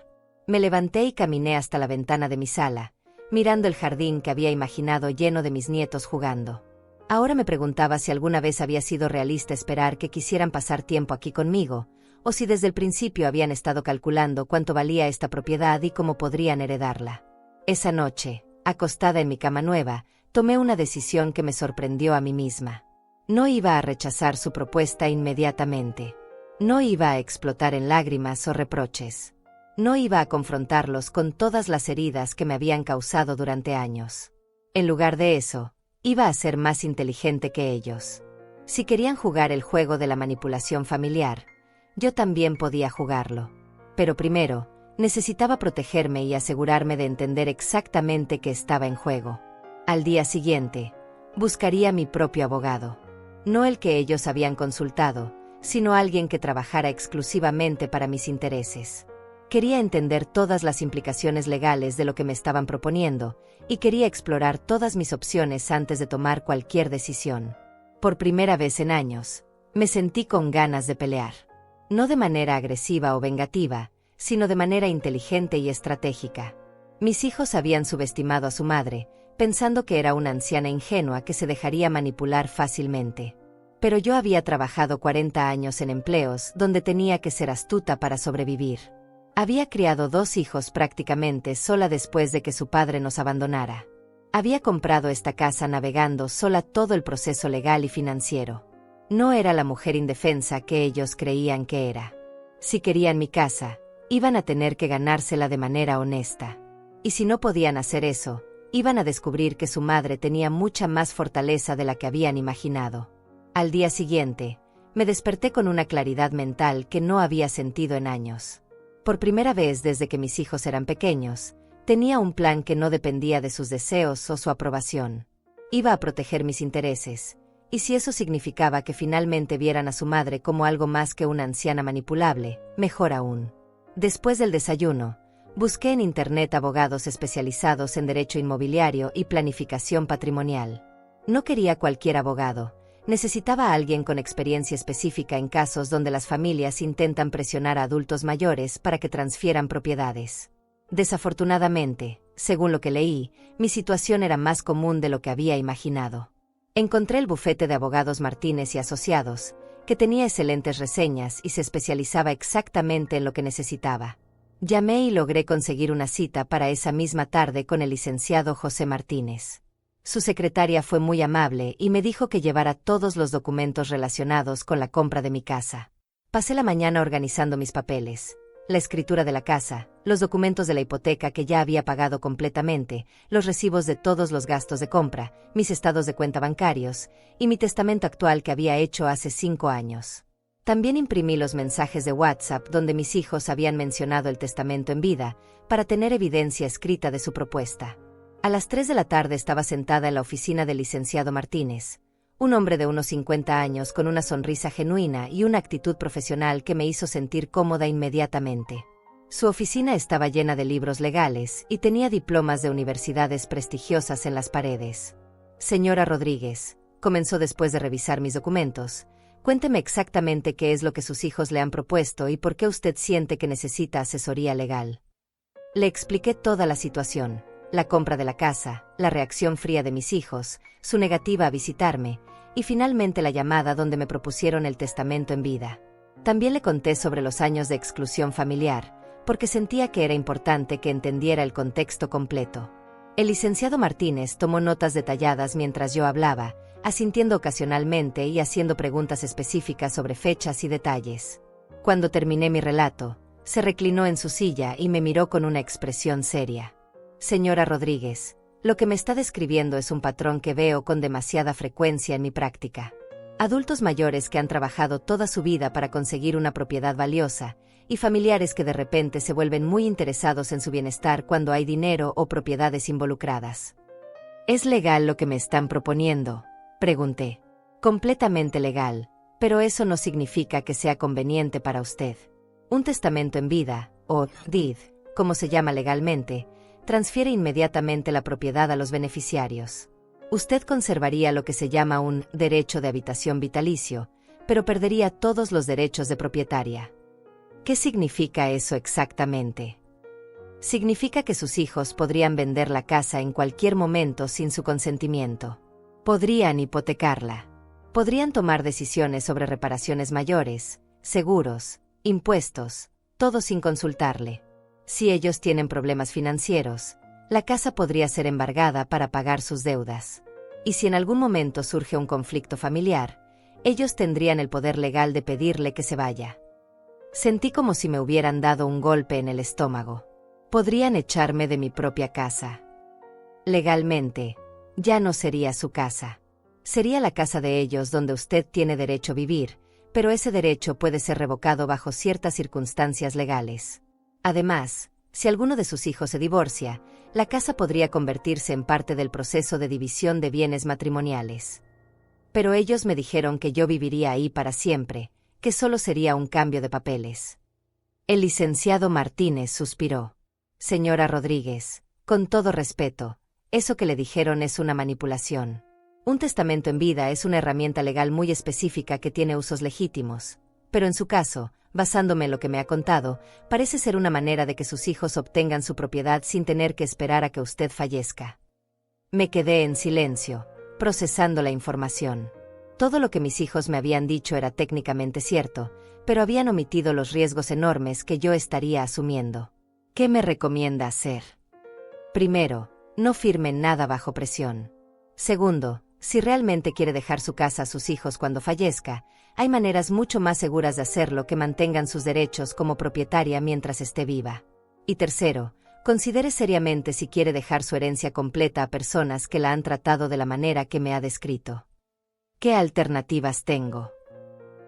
Me levanté y caminé hasta la ventana de mi sala, mirando el jardín que había imaginado lleno de mis nietos jugando. Ahora me preguntaba si alguna vez había sido realista esperar que quisieran pasar tiempo aquí conmigo, o si desde el principio habían estado calculando cuánto valía esta propiedad y cómo podrían heredarla. Esa noche, acostada en mi cama nueva, tomé una decisión que me sorprendió a mí misma. No iba a rechazar su propuesta inmediatamente. No iba a explotar en lágrimas o reproches. No iba a confrontarlos con todas las heridas que me habían causado durante años. En lugar de eso, iba a ser más inteligente que ellos. Si querían jugar el juego de la manipulación familiar, yo también podía jugarlo. Pero primero, necesitaba protegerme y asegurarme de entender exactamente qué estaba en juego. Al día siguiente, buscaría mi propio abogado. No el que ellos habían consultado, sino alguien que trabajara exclusivamente para mis intereses. Quería entender todas las implicaciones legales de lo que me estaban proponiendo, y quería explorar todas mis opciones antes de tomar cualquier decisión. Por primera vez en años, me sentí con ganas de pelear. No de manera agresiva o vengativa, sino de manera inteligente y estratégica. Mis hijos habían subestimado a su madre, pensando que era una anciana ingenua que se dejaría manipular fácilmente. Pero yo había trabajado 40 años en empleos donde tenía que ser astuta para sobrevivir. Había criado 2 hijos prácticamente sola después de que su padre nos abandonara. Había comprado esta casa navegando sola todo el proceso legal y financiero. No era la mujer indefensa que ellos creían que era. Si querían mi casa, iban a tener que ganársela de manera honesta. Y si no podían hacer eso, iban a descubrir que su madre tenía mucha más fortaleza de la que habían imaginado. Al día siguiente, me desperté con una claridad mental que no había sentido en años. Por primera vez desde que mis hijos eran pequeños, tenía un plan que no dependía de sus deseos o su aprobación. Iba a proteger mis intereses, y si eso significaba que finalmente vieran a su madre como algo más que una anciana manipulable, mejor aún. Después del desayuno, busqué en Internet abogados especializados en derecho inmobiliario y planificación patrimonial. No quería cualquier abogado. Necesitaba a alguien con experiencia específica en casos donde las familias intentan presionar a adultos mayores para que transfieran propiedades. Desafortunadamente, según lo que leí, mi situación era más común de lo que había imaginado. Encontré el bufete de abogados Martínez y Asociados, que tenía excelentes reseñas y se especializaba exactamente en lo que necesitaba. Llamé y logré conseguir una cita para esa misma tarde con el licenciado José Martínez. Su secretaria fue muy amable y me dijo que llevara todos los documentos relacionados con la compra de mi casa. Pasé la mañana organizando mis papeles, la escritura de la casa, los documentos de la hipoteca que ya había pagado completamente, los recibos de todos los gastos de compra, mis estados de cuenta bancarios, y mi testamento actual que había hecho hace 5 años. También imprimí los mensajes de WhatsApp donde mis hijos habían mencionado el testamento en vida, para tener evidencia escrita de su propuesta. A las 3 de la tarde estaba sentada en la oficina del licenciado Martínez, un hombre de unos 50 años con una sonrisa genuina y una actitud profesional que me hizo sentir cómoda inmediatamente. Su oficina estaba llena de libros legales y tenía diplomas de universidades prestigiosas en las paredes. Señora Rodríguez, comenzó después de revisar mis documentos, cuénteme exactamente qué es lo que sus hijos le han propuesto y por qué usted siente que necesita asesoría legal. Le expliqué toda la situación. La compra de la casa, la reacción fría de mis hijos, su negativa a visitarme, y finalmente la llamada donde me propusieron el testamento en vida. También le conté sobre los años de exclusión familiar, porque sentía que era importante que entendiera el contexto completo. El licenciado Martínez tomó notas detalladas mientras yo hablaba, asintiendo ocasionalmente y haciendo preguntas específicas sobre fechas y detalles. Cuando terminé mi relato, se reclinó en su silla y me miró con una expresión seria. Señora Rodríguez, lo que me está describiendo es un patrón que veo con demasiada frecuencia en mi práctica. Adultos mayores que han trabajado toda su vida para conseguir una propiedad valiosa, y familiares que de repente se vuelven muy interesados en su bienestar cuando hay dinero o propiedades involucradas. ¿Es legal lo que me están proponiendo?, pregunté. Completamente legal, pero eso no significa que sea conveniente para usted. Un testamento en vida, o deed, como se llama legalmente, transfiere inmediatamente la propiedad a los beneficiarios. Usted conservaría lo que se llama un derecho de habitación vitalicio, pero perdería todos los derechos de propietaria. ¿Qué significa eso exactamente? Significa que sus hijos podrían vender la casa en cualquier momento sin su consentimiento. Podrían hipotecarla. Podrían tomar decisiones sobre reparaciones mayores, seguros, impuestos, todo sin consultarle. Si ellos tienen problemas financieros, la casa podría ser embargada para pagar sus deudas. Y si en algún momento surge un conflicto familiar, ellos tendrían el poder legal de pedirle que se vaya. Sentí como si me hubieran dado un golpe en el estómago. Podrían echarme de mi propia casa. Legalmente, ya no sería su casa. Sería la casa de ellos donde usted tiene derecho a vivir, pero ese derecho puede ser revocado bajo ciertas circunstancias legales. Además, si alguno de sus hijos se divorcia, la casa podría convertirse en parte del proceso de división de bienes matrimoniales. Pero ellos me dijeron que yo viviría ahí para siempre, que solo sería un cambio de papeles. El licenciado Martínez suspiró. Señora Rodríguez, con todo respeto, eso que le dijeron es una manipulación. Un testamento en vida es una herramienta legal muy específica que tiene usos legítimos, pero en su caso, basándome en lo que me ha contado, parece ser una manera de que sus hijos obtengan su propiedad sin tener que esperar a que usted fallezca. Me quedé en silencio, procesando la información. Todo lo que mis hijos me habían dicho era técnicamente cierto, pero habían omitido los riesgos enormes que yo estaría asumiendo. ¿Qué me recomienda hacer? Primero, no firme nada bajo presión. Segundo, si realmente quiere dejar su casa a sus hijos cuando fallezca, hay maneras mucho más seguras de hacerlo que mantengan sus derechos como propietaria mientras esté viva. Y tercero, considere seriamente si quiere dejar su herencia completa a personas que la han tratado de la manera que me ha descrito. ¿Qué alternativas tengo?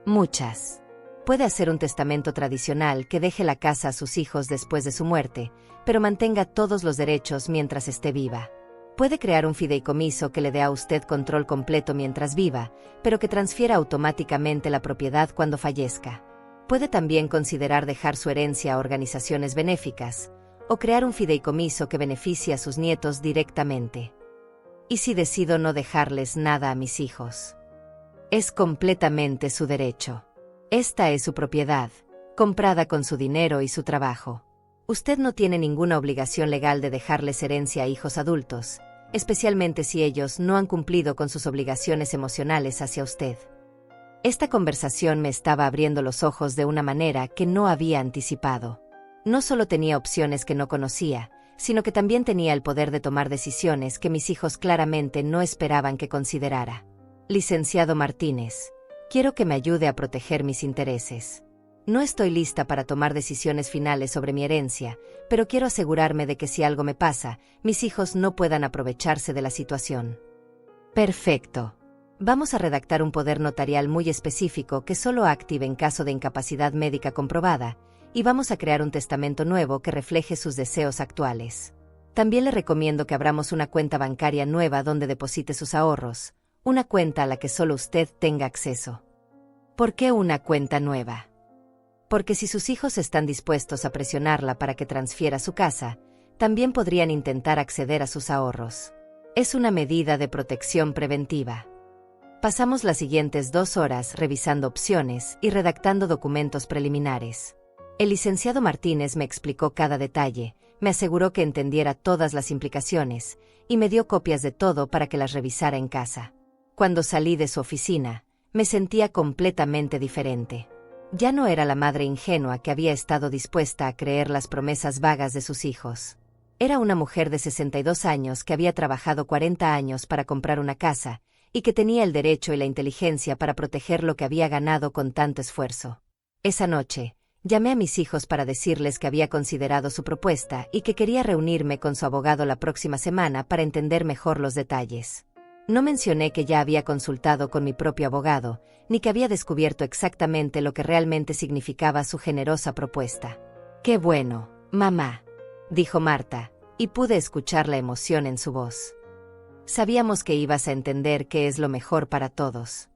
Muchas. Puede hacer un testamento tradicional que deje la casa a sus hijos después de su muerte, pero mantenga todos los derechos mientras esté viva. Puede crear un fideicomiso que le dé a usted control completo mientras viva, pero que transfiera automáticamente la propiedad cuando fallezca. Puede también considerar dejar su herencia a organizaciones benéficas, o crear un fideicomiso que beneficie a sus nietos directamente. ¿Y si decido no dejarles nada a mis hijos? Es completamente su derecho. Esta es su propiedad, comprada con su dinero y su trabajo. Usted no tiene ninguna obligación legal de dejarles herencia a hijos adultos, especialmente si ellos no han cumplido con sus obligaciones emocionales hacia usted. Esta conversación me estaba abriendo los ojos de una manera que no había anticipado. No solo tenía opciones que no conocía, sino que también tenía el poder de tomar decisiones que mis hijos claramente no esperaban que considerara. Licenciado Martínez, quiero que me ayude a proteger mis intereses. No estoy lista para tomar decisiones finales sobre mi herencia, pero quiero asegurarme de que si algo me pasa, mis hijos no puedan aprovecharse de la situación. Perfecto. Vamos a redactar un poder notarial muy específico que solo active en caso de incapacidad médica comprobada, y vamos a crear un testamento nuevo que refleje sus deseos actuales. También le recomiendo que abramos una cuenta bancaria nueva donde deposite sus ahorros, una cuenta a la que solo usted tenga acceso. ¿Por qué una cuenta nueva? Porque si sus hijos están dispuestos a presionarla para que transfiera su casa, también podrían intentar acceder a sus ahorros. Es una medida de protección preventiva. Pasamos las siguientes 2 horas revisando opciones y redactando documentos preliminares. El licenciado Martínez me explicó cada detalle, me aseguró que entendiera todas las implicaciones, y me dio copias de todo para que las revisara en casa. Cuando salí de su oficina, me sentía completamente diferente. Ya no era la madre ingenua que había estado dispuesta a creer las promesas vagas de sus hijos. Era una mujer de 62 años que había trabajado 40 años para comprar una casa, y que tenía el derecho y la inteligencia para proteger lo que había ganado con tanto esfuerzo. Esa noche, llamé a mis hijos para decirles que había considerado su propuesta y que quería reunirme con su abogado la próxima semana para entender mejor los detalles. No mencioné que ya había consultado con mi propio abogado, ni que había descubierto exactamente lo que realmente significaba su generosa propuesta. «Qué bueno, mamá», dijo Marta, y pude escuchar la emoción en su voz. «Sabíamos que ibas a entender que es lo mejor para todos».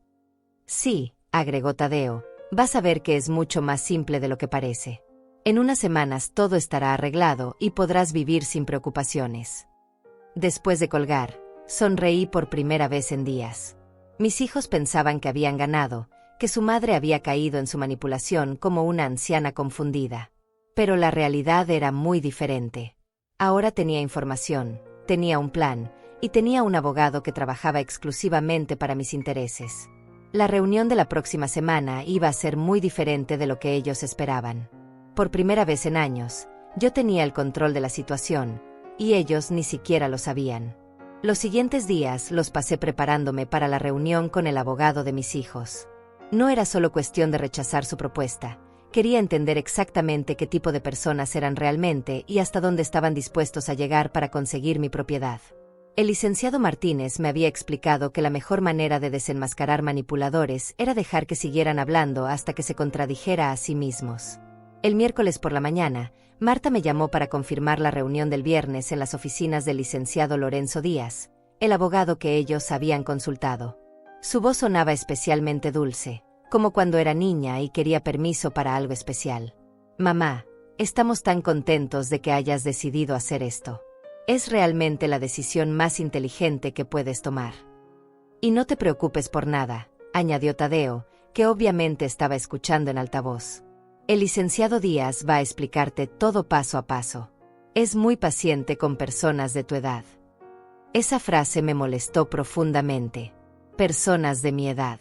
«Sí», agregó Tadeo, «vas a ver que es mucho más simple de lo que parece. En unas semanas todo estará arreglado y podrás vivir sin preocupaciones». Después de colgar, sonreí por primera vez en días. Mis hijos pensaban que habían ganado, que su madre había caído en su manipulación como una anciana confundida. Pero la realidad era muy diferente. Ahora tenía información, tenía un plan, y tenía un abogado que trabajaba exclusivamente para mis intereses. La reunión de la próxima semana iba a ser muy diferente de lo que ellos esperaban. Por primera vez en años, yo tenía el control de la situación, y ellos ni siquiera lo sabían. Los siguientes días los pasé preparándome para la reunión con el abogado de mis hijos. No era solo cuestión de rechazar su propuesta, quería entender exactamente qué tipo de personas eran realmente y hasta dónde estaban dispuestos a llegar para conseguir mi propiedad. El licenciado Martínez me había explicado que la mejor manera de desenmascarar manipuladores era dejar que siguieran hablando hasta que se contradijera a sí mismos. El miércoles por la mañana, Marta me llamó para confirmar la reunión del viernes en las oficinas del licenciado Lorenzo Díaz, el abogado que ellos habían consultado. Su voz sonaba especialmente dulce, como cuando era niña y quería permiso para algo especial. «Mamá, estamos tan contentos de que hayas decidido hacer esto. Es realmente la decisión más inteligente que puedes tomar. Y no te preocupes por nada», añadió Tadeo, que obviamente estaba escuchando en altavoz. «El licenciado Díaz va a explicarte todo paso a paso. Es muy paciente con personas de tu edad». Esa frase me molestó profundamente. Personas de mi edad.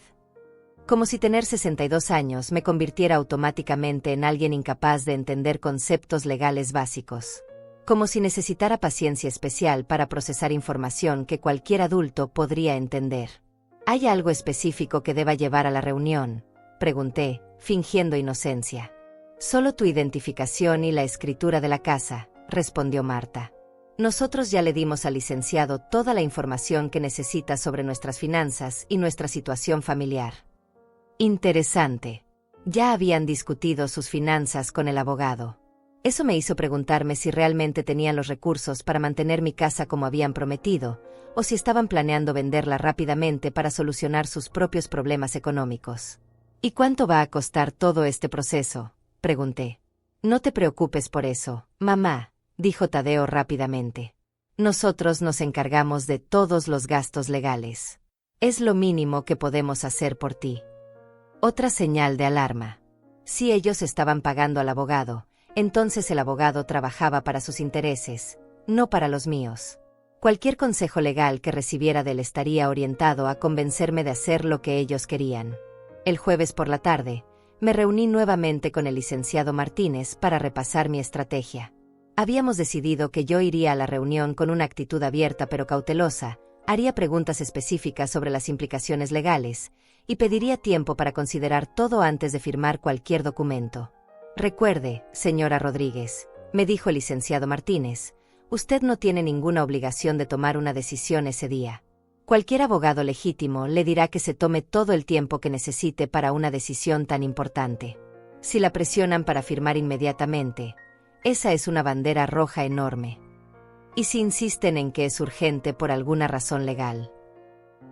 Como si tener 62 años me convirtiera automáticamente en alguien incapaz de entender conceptos legales básicos. Como si necesitara paciencia especial para procesar información que cualquier adulto podría entender. ¿Hay algo específico que deba llevar a la reunión?, pregunté, fingiendo inocencia. Solo tu identificación y la escritura de la casa, respondió Marta. Nosotros ya le dimos al licenciado toda la información que necesita sobre nuestras finanzas y nuestra situación familiar. Interesante. Ya habían discutido sus finanzas con el abogado. Eso me hizo preguntarme si realmente tenían los recursos para mantener mi casa como habían prometido, o si estaban planeando venderla rápidamente para solucionar sus propios problemas económicos. ¿Y cuánto va a costar todo este proceso?, pregunté. No te preocupes por eso, mamá, dijo Tadeo rápidamente. Nosotros nos encargamos de todos los gastos legales. Es lo mínimo que podemos hacer por ti. Otra señal de alarma. Si ellos estaban pagando al abogado, entonces el abogado trabajaba para sus intereses, no para los míos. Cualquier consejo legal que recibiera de él estaría orientado a convencerme de hacer lo que ellos querían. El jueves por la tarde, me reuní nuevamente con el licenciado Martínez para repasar mi estrategia. Habíamos decidido que yo iría a la reunión con una actitud abierta pero cautelosa, haría preguntas específicas sobre las implicaciones legales, y pediría tiempo para considerar todo antes de firmar cualquier documento. Recuerde, señora Rodríguez, me dijo el licenciado Martínez, usted no tiene ninguna obligación de tomar una decisión ese día. Cualquier abogado legítimo le dirá que se tome todo el tiempo que necesite para una decisión tan importante. Si la presionan para firmar inmediatamente, esa es una bandera roja enorme. Y si insisten en que es urgente por alguna razón legal.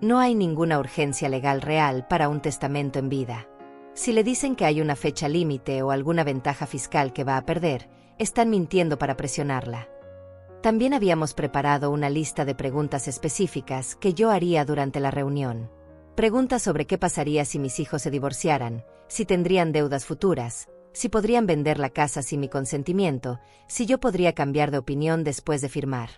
No hay ninguna urgencia legal real para un testamento en vida. Si le dicen que hay una fecha límite o alguna ventaja fiscal que va a perder, están mintiendo para presionarla. También habíamos preparado una lista de preguntas específicas que yo haría durante la reunión. Preguntas sobre qué pasaría si mis hijos se divorciaran, si tendrían deudas futuras, si podrían vender la casa sin mi consentimiento, si yo podría cambiar de opinión después de firmar.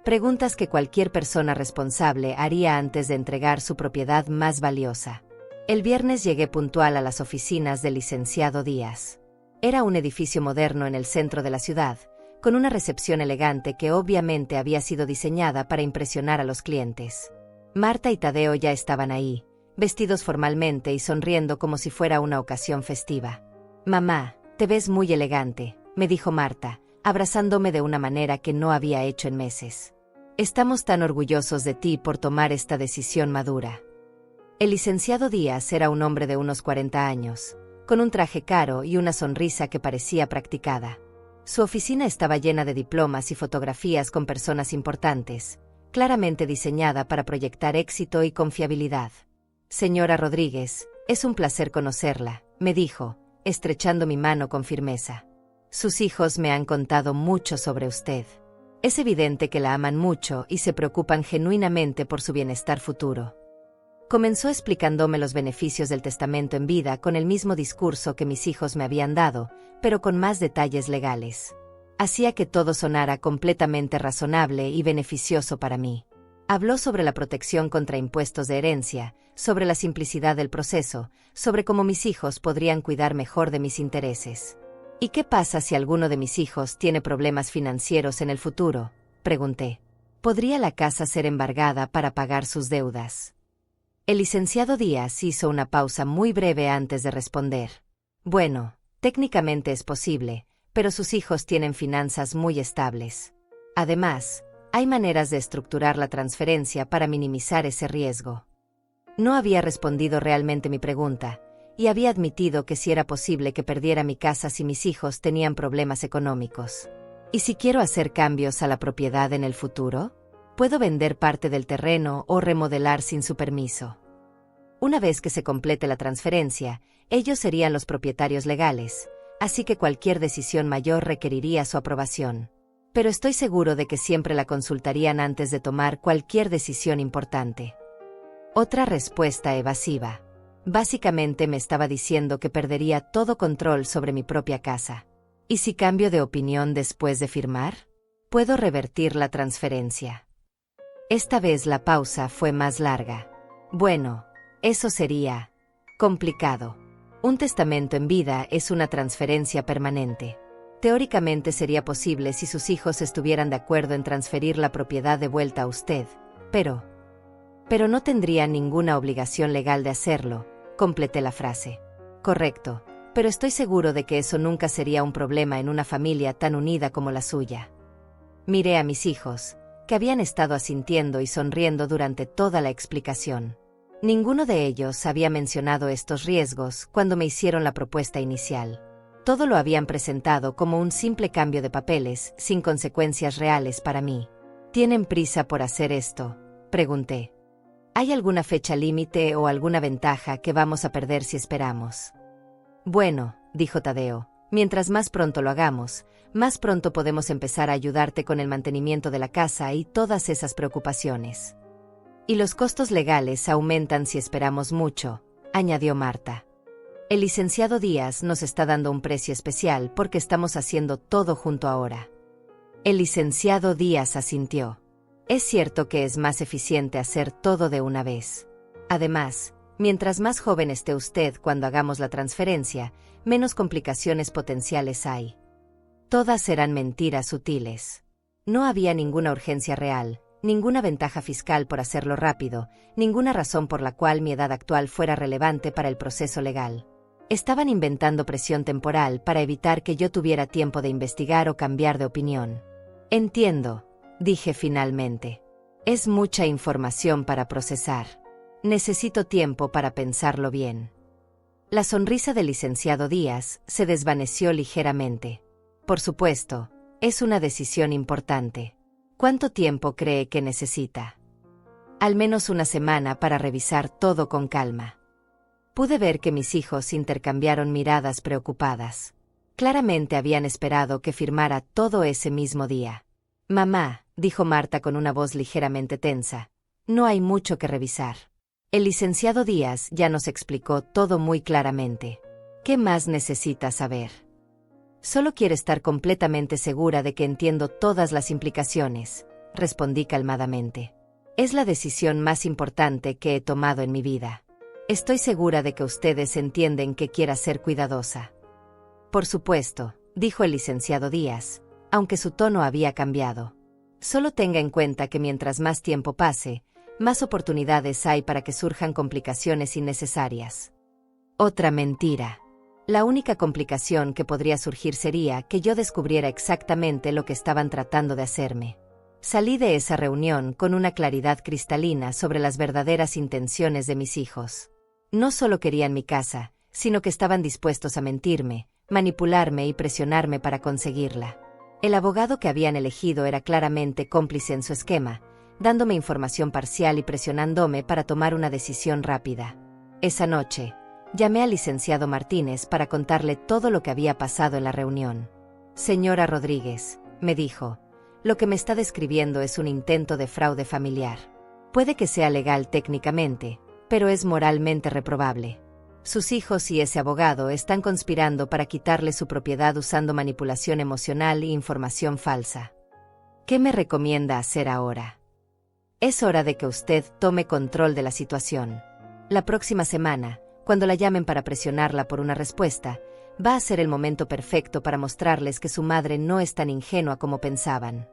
Preguntas que cualquier persona responsable haría antes de entregar su propiedad más valiosa. El viernes llegué puntual a las oficinas del licenciado Díaz. Era un edificio moderno en el centro de la ciudad, con una recepción elegante que obviamente había sido diseñada para impresionar a los clientes. Marta y Tadeo ya estaban ahí, vestidos formalmente y sonriendo como si fuera una ocasión festiva. «Mamá, te ves muy elegante», me dijo Marta, abrazándome de una manera que no había hecho en meses. «Estamos tan orgullosos de ti por tomar esta decisión madura». El licenciado Díaz era un hombre de unos 40 años, con un traje caro y una sonrisa que parecía practicada. Su oficina estaba llena de diplomas y fotografías con personas importantes, claramente diseñada para proyectar éxito y confiabilidad. «Señora Rodríguez, es un placer conocerla», me dijo, estrechando mi mano con firmeza. «Sus hijos me han contado mucho sobre usted. Es evidente que la aman mucho y se preocupan genuinamente por su bienestar futuro». Comenzó explicándome los beneficios del testamento en vida con el mismo discurso que mis hijos me habían dado, pero con más detalles legales. Hacía que todo sonara completamente razonable y beneficioso para mí. Habló sobre la protección contra impuestos de herencia, sobre la simplicidad del proceso, sobre cómo mis hijos podrían cuidar mejor de mis intereses. «¿Y qué pasa si alguno de mis hijos tiene problemas financieros en el futuro?», pregunté. «¿Podría la casa ser embargada para pagar sus deudas?». El licenciado Díaz hizo una pausa muy breve antes de responder. «Bueno, técnicamente es posible, pero sus hijos tienen finanzas muy estables. Además, hay maneras de estructurar la transferencia para minimizar ese riesgo». No había respondido realmente mi pregunta, y había admitido que sí era posible que perdiera mi casa si mis hijos tenían problemas económicos. ¿Y si quiero hacer cambios a la propiedad en el futuro? ¿Puedo vender parte del terreno o remodelar sin su permiso? Una vez que se complete la transferencia, ellos serían los propietarios legales, así que cualquier decisión mayor requeriría su aprobación. Pero estoy seguro de que siempre la consultarían antes de tomar cualquier decisión importante. Otra respuesta evasiva. Básicamente me estaba diciendo que perdería todo control sobre mi propia casa. ¿Y si cambio de opinión después de firmar? ¿Puedo revertir la transferencia? Esta vez la pausa fue más larga. Bueno, eso sería complicado. Un testamento en vida es una transferencia permanente. Teóricamente sería posible si sus hijos estuvieran de acuerdo en transferir la propiedad de vuelta a usted, pero no tendría ninguna obligación legal de hacerlo, completé la frase. Correcto, pero estoy seguro de que eso nunca sería un problema en una familia tan unida como la suya. Miré a mis hijos, que habían estado asintiendo y sonriendo durante toda la explicación. Ninguno de ellos había mencionado estos riesgos cuando me hicieron la propuesta inicial. Todo lo habían presentado como un simple cambio de papeles, sin consecuencias reales para mí. ¿Tienen prisa por hacer esto?, pregunté. ¿Hay alguna fecha límite o alguna ventaja que vamos a perder si esperamos? Bueno, dijo Tadeo, mientras más pronto lo hagamos, más pronto podemos empezar a ayudarte con el mantenimiento de la casa y todas esas preocupaciones. Y los costos legales aumentan si esperamos mucho, añadió Marta. El licenciado Díaz nos está dando un precio especial porque estamos haciendo todo junto ahora. El licenciado Díaz asintió. Es cierto que es más eficiente hacer todo de una vez. Además, mientras más joven esté usted cuando hagamos la transferencia, menos complicaciones potenciales hay. Todas serán mentiras sutiles. No había ninguna urgencia real, ninguna ventaja fiscal por hacerlo rápido, ninguna razón por la cual mi edad actual fuera relevante para el proceso legal. Estaban inventando presión temporal para evitar que yo tuviera tiempo de investigar o cambiar de opinión. Entiendo, dije finalmente. Es mucha información para procesar. Necesito tiempo para pensarlo bien. La sonrisa del licenciado Díaz se desvaneció ligeramente. Por supuesto, es una decisión importante. ¿Cuánto tiempo cree que necesita? Al menos una semana para revisar todo con calma. Pude ver que mis hijos intercambiaron miradas preocupadas. Claramente habían esperado que firmara todo ese mismo día. Mamá, dijo Marta con una voz ligeramente tensa, no hay mucho que revisar. El licenciado Díaz ya nos explicó todo muy claramente. ¿Qué más necesita saber? Solo quiero estar completamente segura de que entiendo todas las implicaciones, respondí calmadamente. Es la decisión más importante que he tomado en mi vida. Estoy segura de que ustedes entienden que quiera ser cuidadosa. Por supuesto, dijo el licenciado Díaz, aunque su tono había cambiado. Solo tenga en cuenta que mientras más tiempo pase, más oportunidades hay para que surjan complicaciones innecesarias. Otra mentira. La única complicación que podría surgir sería que yo descubriera exactamente lo que estaban tratando de hacerme. Salí de esa reunión con una claridad cristalina sobre las verdaderas intenciones de mis hijos. No solo querían mi casa, sino que estaban dispuestos a mentirme, manipularme y presionarme para conseguirla. El abogado que habían elegido era claramente cómplice en su esquema, dándome información parcial y presionándome para tomar una decisión rápida. Esa noche, llamé al licenciado Martínez para contarle todo lo que había pasado en la reunión. Señora Rodríguez, me dijo, lo que me está describiendo es un intento de fraude familiar. Puede que sea legal técnicamente, pero es moralmente reprobable. Sus hijos y ese abogado están conspirando para quitarle su propiedad usando manipulación emocional e información falsa. ¿Qué me recomienda hacer ahora? Es hora de que usted tome control de la situación. La próxima semana, cuando la llamen para presionarla por una respuesta, va a ser el momento perfecto para mostrarles que su madre no es tan ingenua como pensaban.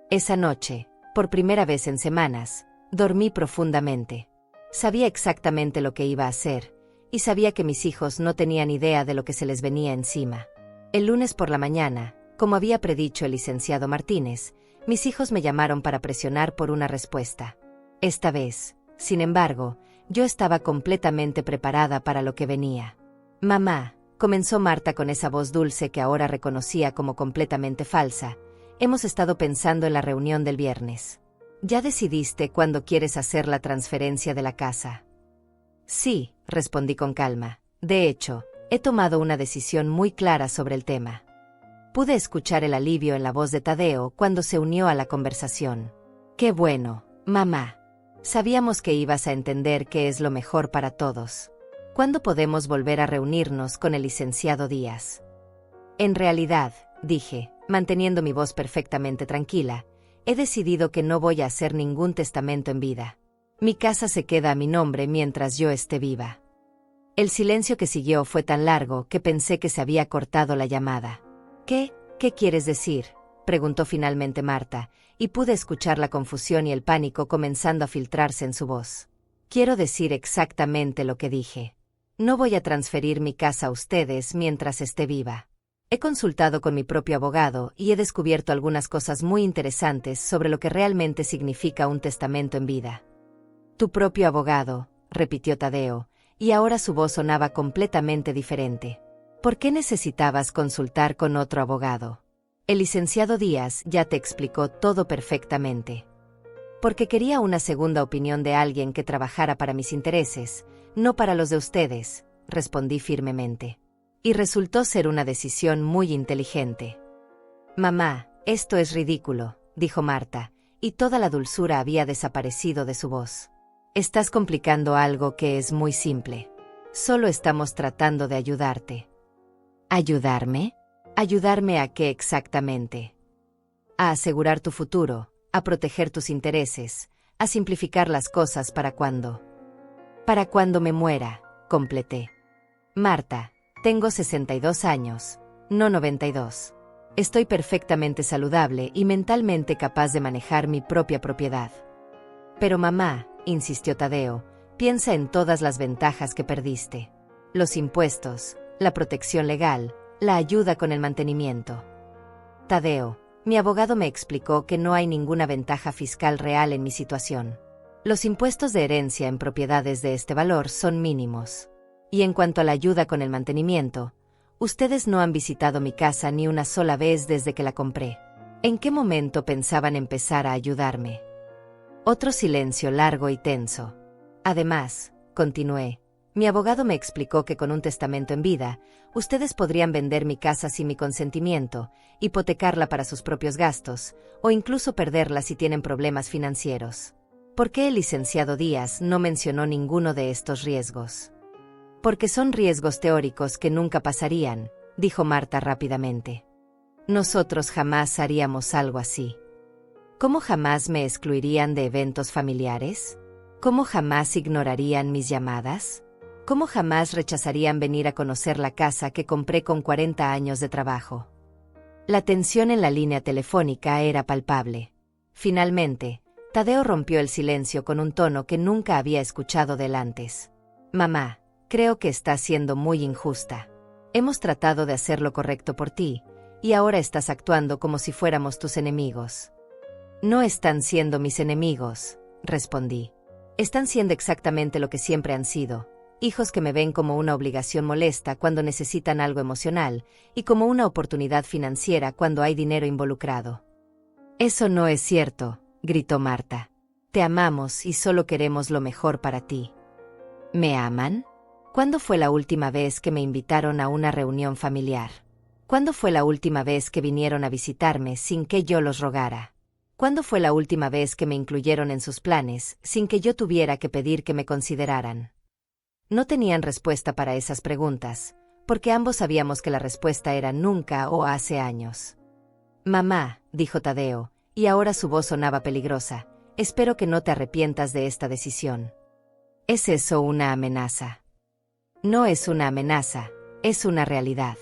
Esa noche, por primera vez en semanas, dormí profundamente. Sabía exactamente lo que iba a hacer, y sabía que mis hijos no tenían idea de lo que se les venía encima. El lunes por la mañana, como había predicho el licenciado Martínez, mis hijos me llamaron para presionar por una respuesta. Esta vez, sin embargo, yo estaba completamente preparada para lo que venía. Mamá, comenzó Marta con esa voz dulce que ahora reconocía como completamente falsa, hemos estado pensando en la reunión del viernes. ¿Ya decidiste cuándo quieres hacer la transferencia de la casa? Sí, respondí con calma. De hecho, he tomado una decisión muy clara sobre el tema. Pude escuchar el alivio en la voz de Tadeo cuando se unió a la conversación. Qué bueno, mamá. Sabíamos que ibas a entender que es lo mejor para todos. ¿Cuándo podemos volver a reunirnos con el licenciado Díaz? En realidad, dije, manteniendo mi voz perfectamente tranquila, he decidido que no voy a hacer ningún testamento en vida. Mi casa se queda a mi nombre mientras yo esté viva. El silencio que siguió fue tan largo que pensé que se había cortado la llamada. ¿Qué quieres decir?, preguntó finalmente Marta, y pude escuchar la confusión y el pánico comenzando a filtrarse en su voz. Quiero decir exactamente lo que dije. No voy a transferir mi casa a ustedes mientras esté viva. He consultado con mi propio abogado y he descubierto algunas cosas muy interesantes sobre lo que realmente significa un testamento en vida. Tu propio abogado, repitió Tadeo, y ahora su voz sonaba completamente diferente. ¿Por qué necesitabas consultar con otro abogado? El licenciado Díaz ya te explicó todo perfectamente. Porque quería una segunda opinión de alguien que trabajara para mis intereses, no para los de ustedes, respondí firmemente. Y resultó ser una decisión muy inteligente. Mamá, esto es ridículo, dijo Marta, y toda la dulzura había desaparecido de su voz. Estás complicando algo que es muy simple. Solo estamos tratando de ayudarte. ¿Ayudarme? ¿Ayudarme a qué exactamente? A asegurar tu futuro, a proteger tus intereses, a simplificar las cosas para cuando me muera, completé. Marta, tengo 62 años, no 92. Estoy perfectamente saludable y mentalmente capaz de manejar mi propia propiedad. Pero mamá, insistió Tadeo, piensa en todas las ventajas que perdiste. Los impuestos, la protección legal, la ayuda con el mantenimiento. Tadeo, mi abogado me explicó que no hay ninguna ventaja fiscal real en mi situación. Los impuestos de herencia en propiedades de este valor son mínimos. Y en cuanto a la ayuda con el mantenimiento, ustedes no han visitado mi casa ni una sola vez desde que la compré. ¿En qué momento pensaban empezar a ayudarme? Otro silencio largo y tenso. Además, continué, mi abogado me explicó que con un testamento en vida, ustedes podrían vender mi casa sin mi consentimiento, hipotecarla para sus propios gastos, o incluso perderla si tienen problemas financieros. ¿Por qué el licenciado Díaz no mencionó ninguno de estos riesgos? Porque son riesgos teóricos que nunca pasarían, dijo Marta rápidamente. Nosotros jamás haríamos algo así. ¿Cómo jamás me excluirían de eventos familiares? ¿Cómo jamás ignorarían mis llamadas? ¿Cómo jamás rechazarían venir a conocer la casa que compré con 40 años de trabajo? La tensión en la línea telefónica era palpable. Finalmente, Tadeo rompió el silencio con un tono que nunca había escuchado de él antes. Mamá, creo que estás siendo muy injusta. Hemos tratado de hacer lo correcto por ti, y ahora estás actuando como si fuéramos tus enemigos. No están siendo mis enemigos, respondí. Están siendo exactamente lo que siempre han sido, hijos que me ven como una obligación molesta cuando necesitan algo emocional y como una oportunidad financiera cuando hay dinero involucrado. Eso no es cierto, gritó Marta. Te amamos y solo queremos lo mejor para ti. ¿Me aman? ¿Cuándo fue la última vez que me invitaron a una reunión familiar? ¿Cuándo fue la última vez que vinieron a visitarme sin que yo los rogara? ¿Cuándo fue la última vez que me incluyeron en sus planes sin que yo tuviera que pedir que me consideraran? No tenían respuesta para esas preguntas, porque ambos sabíamos que la respuesta era nunca o hace años. Mamá, dijo Tadeo, y ahora su voz sonaba peligrosa, espero que no te arrepientas de esta decisión. ¿Es eso una amenaza? No es una amenaza, es una realidad.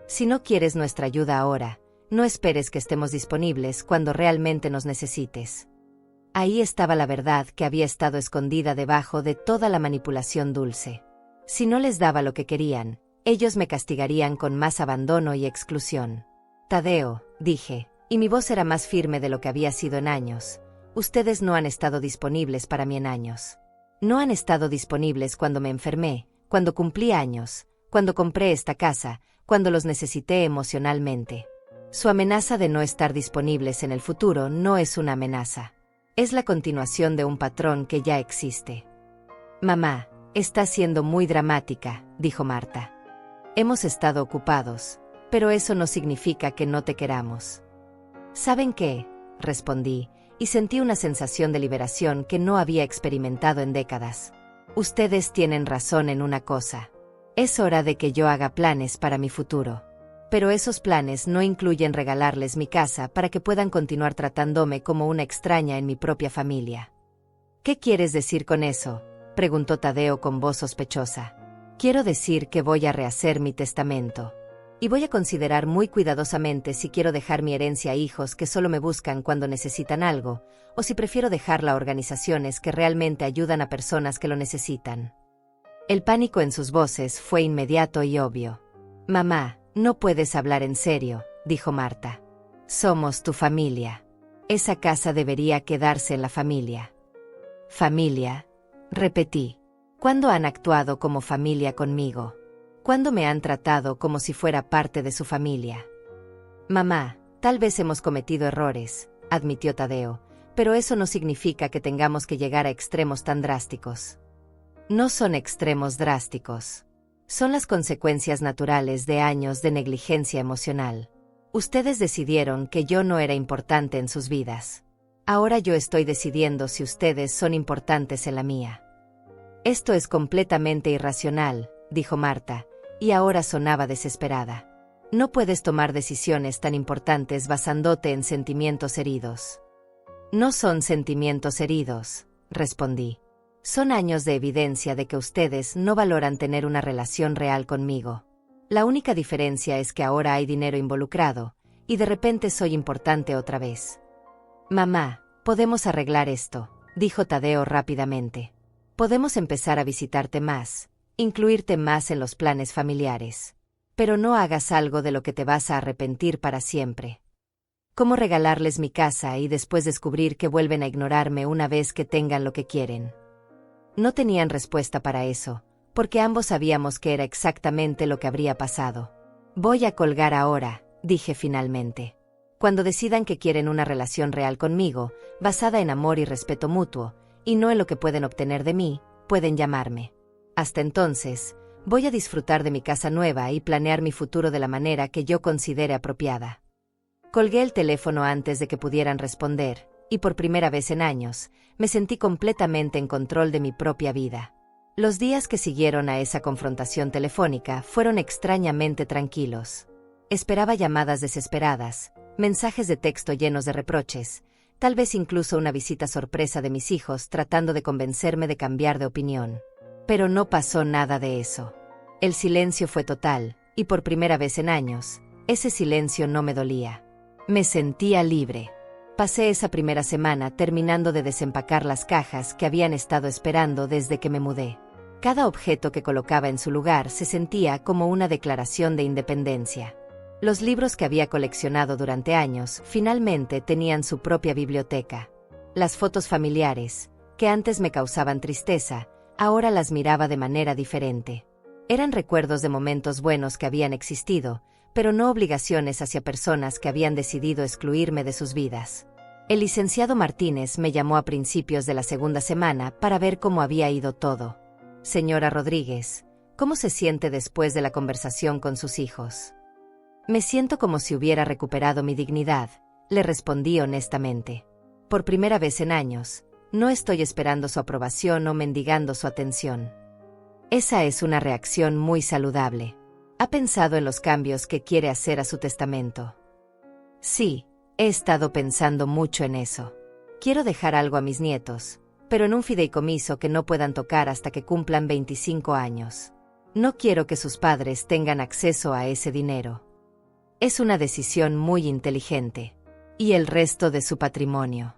Si no quieres nuestra ayuda ahora, no esperes que estemos disponibles cuando realmente nos necesites. Ahí estaba la verdad que había estado escondida debajo de toda la manipulación dulce. Si no les daba lo que querían, ellos me castigarían con más abandono y exclusión. Tadeo, dije, y mi voz era más firme de lo que había sido en años, ustedes no han estado disponibles para mí en años. No han estado disponibles cuando me enfermé, cuando cumplí años, cuando compré esta casa, cuando los necesité emocionalmente. Su amenaza de no estar disponibles en el futuro no es una amenaza. Es la continuación de un patrón que ya existe. Mamá, estás siendo muy dramática, dijo Marta. Hemos estado ocupados, pero eso no significa que no te queramos. ¿Saben qué?, respondí, y sentí una sensación de liberación que no había experimentado en décadas. Ustedes tienen razón en una cosa. Es hora de que yo haga planes para mi futuro. Pero esos planes no incluyen regalarles mi casa para que puedan continuar tratándome como una extraña en mi propia familia. ¿Qué quieres decir con eso?, preguntó Tadeo con voz sospechosa. Quiero decir que voy a rehacer mi testamento. Y voy a considerar muy cuidadosamente si quiero dejar mi herencia a hijos que solo me buscan cuando necesitan algo, o si prefiero dejarla a organizaciones que realmente ayudan a personas que lo necesitan. El pánico en sus voces fue inmediato y obvio. Mamá, no puedes hablar en serio, dijo Marta. Somos tu familia. Esa casa debería quedarse en la familia. Familia, repetí. ¿Cuándo han actuado como familia conmigo? ¿Cuándo me han tratado como si fuera parte de su familia? Mamá, tal vez hemos cometido errores, admitió Tadeo, pero eso no significa que tengamos que llegar a extremos tan drásticos. No son extremos drásticos. Son las consecuencias naturales de años de negligencia emocional. Ustedes decidieron que yo no era importante en sus vidas. Ahora yo estoy decidiendo si ustedes son importantes en la mía. Esto es completamente irracional, dijo Marta, y ahora sonaba desesperada. No puedes tomar decisiones tan importantes basándote en sentimientos heridos. No son sentimientos heridos, respondí. Son años de evidencia de que ustedes no valoran tener una relación real conmigo. La única diferencia es que ahora hay dinero involucrado, y de repente soy importante otra vez. Mamá, podemos arreglar esto, dijo Tadeo rápidamente. Podemos empezar a visitarte más, incluirte más en los planes familiares. Pero no hagas algo de lo que te vas a arrepentir para siempre. ¿Cómo regalarles mi casa y después descubrir que vuelven a ignorarme una vez que tengan lo que quieren? No tenían respuesta para eso, porque ambos sabíamos que era exactamente lo que habría pasado. Voy a colgar ahora, dije finalmente. Cuando decidan que quieren una relación real conmigo, basada en amor y respeto mutuo, y no en lo que pueden obtener de mí, pueden llamarme. Hasta entonces, voy a disfrutar de mi casa nueva y planear mi futuro de la manera que yo considere apropiada. Colgué el teléfono antes de que pudieran responder, y por primera vez en años, me sentí completamente en control de mi propia vida. Los días que siguieron a esa confrontación telefónica fueron extrañamente tranquilos. Esperaba llamadas desesperadas, mensajes de texto llenos de reproches, tal vez incluso una visita sorpresa de mis hijos tratando de convencerme de cambiar de opinión. Pero no pasó nada de eso. El silencio fue total, y por primera vez en años, ese silencio no me dolía. Me sentía libre. Pasé esa primera semana terminando de desempacar las cajas que habían estado esperando desde que me mudé. Cada objeto que colocaba en su lugar se sentía como una declaración de independencia. Los libros que había coleccionado durante años finalmente tenían su propia biblioteca. Las fotos familiares, que antes me causaban tristeza, ahora las miraba de manera diferente. Eran recuerdos de momentos buenos que habían existido, pero no obligaciones hacia personas que habían decidido excluirme de sus vidas. El licenciado Martínez me llamó a principios de la segunda semana para ver cómo había ido todo. Señora Rodríguez, ¿cómo se siente después de la conversación con sus hijos? Me siento como si hubiera recuperado mi dignidad, le respondí honestamente. Por primera vez en años, no estoy esperando su aprobación o mendigando su atención. Esa es una reacción muy saludable. ¿Ha pensado en los cambios que quiere hacer a su testamento? Sí, he estado pensando mucho en eso. Quiero dejar algo a mis nietos, pero en un fideicomiso que no puedan tocar hasta que cumplan 25 años. No quiero que sus padres tengan acceso a ese dinero. Es una decisión muy inteligente. Y el resto de su patrimonio.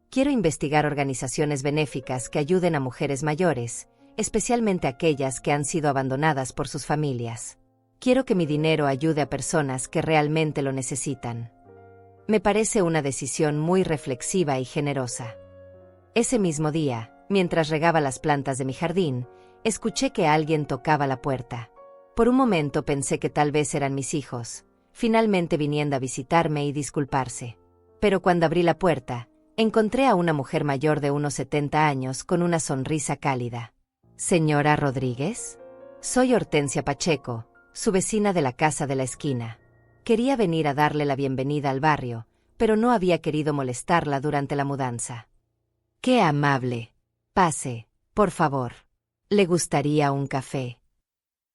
Quiero investigar organizaciones benéficas que ayuden a mujeres mayores, especialmente aquellas que han sido abandonadas por sus familias. Quiero que mi dinero ayude a personas que realmente lo necesitan. Me parece una decisión muy reflexiva y generosa. Ese mismo día, mientras regaba las plantas de mi jardín, escuché que alguien tocaba la puerta. Por un momento pensé que tal vez eran mis hijos, finalmente viniendo a visitarme y disculparse. Pero cuando abrí la puerta, encontré a una mujer mayor de unos 70 años con una sonrisa cálida. ¿Señora Rodríguez? Soy Hortensia Pacheco, su vecina de la casa de la esquina. Quería venir a darle la bienvenida al barrio, pero no había querido molestarla durante la mudanza. ¡Qué amable! Pase, por favor. ¿Le gustaría un café?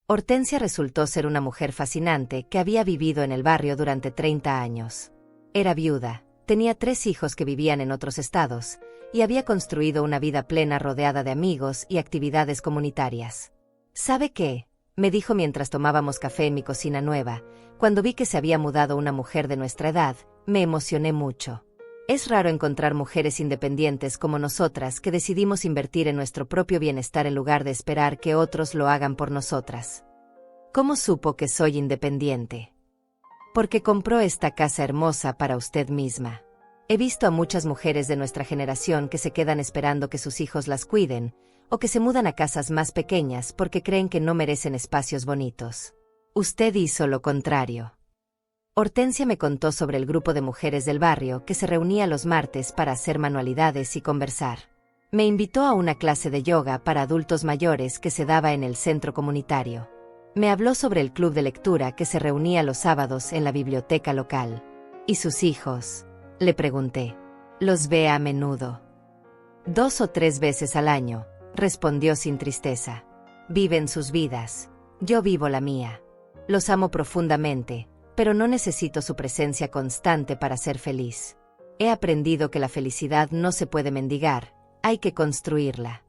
Hortensia resultó ser una mujer fascinante que había vivido en el barrio durante 30 años. Era viuda, tenía 3 hijos que vivían en otros estados, y había construido una vida plena rodeada de amigos y actividades comunitarias. ¿Sabe qué?, me dijo mientras tomábamos café en mi cocina nueva. Cuando vi que se había mudado una mujer de nuestra edad, me emocioné mucho. Es raro encontrar mujeres independientes como nosotras que decidimos invertir en nuestro propio bienestar en lugar de esperar que otros lo hagan por nosotras. ¿Cómo supo que soy independiente? Porque compró esta casa hermosa para usted misma. He visto a muchas mujeres de nuestra generación que se quedan esperando que sus hijos las cuiden, o que se mudan a casas más pequeñas porque creen que no merecen espacios bonitos. Usted hizo lo contrario. Hortensia me contó sobre el grupo de mujeres del barrio que se reunía los martes para hacer manualidades y conversar. Me invitó a una clase de yoga para adultos mayores que se daba en el centro comunitario. Me habló sobre el club de lectura que se reunía los sábados en la biblioteca local. ¿Y sus hijos?, le pregunté. ¿Los ve a menudo? 2 o 3 veces al año, respondió sin tristeza. Viven sus vidas. Yo vivo la mía. Los amo profundamente, pero no necesito su presencia constante para ser feliz. He aprendido que la felicidad no se puede mendigar, hay que construirla.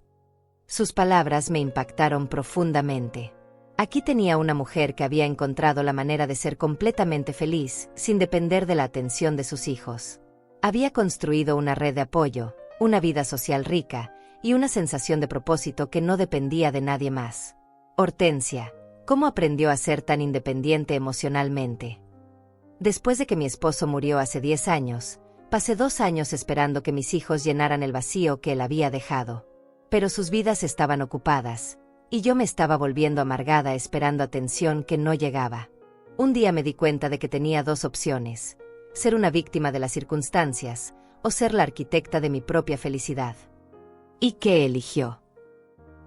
Sus palabras me impactaron profundamente. Aquí tenía una mujer que había encontrado la manera de ser completamente feliz, sin depender de la atención de sus hijos. Había construido una red de apoyo, una vida social rica, y una sensación de propósito que no dependía de nadie más. Hortensia, ¿cómo aprendió a ser tan independiente emocionalmente? Después de que mi esposo murió hace 10 años, pasé 2 años esperando que mis hijos llenaran el vacío que él había dejado. Pero sus vidas estaban ocupadas, y yo me estaba volviendo amargada esperando atención que no llegaba. Un día me di cuenta de que tenía 2 opciones: ser una víctima de las circunstancias, o ser la arquitecta de mi propia felicidad. ¿Y qué eligió?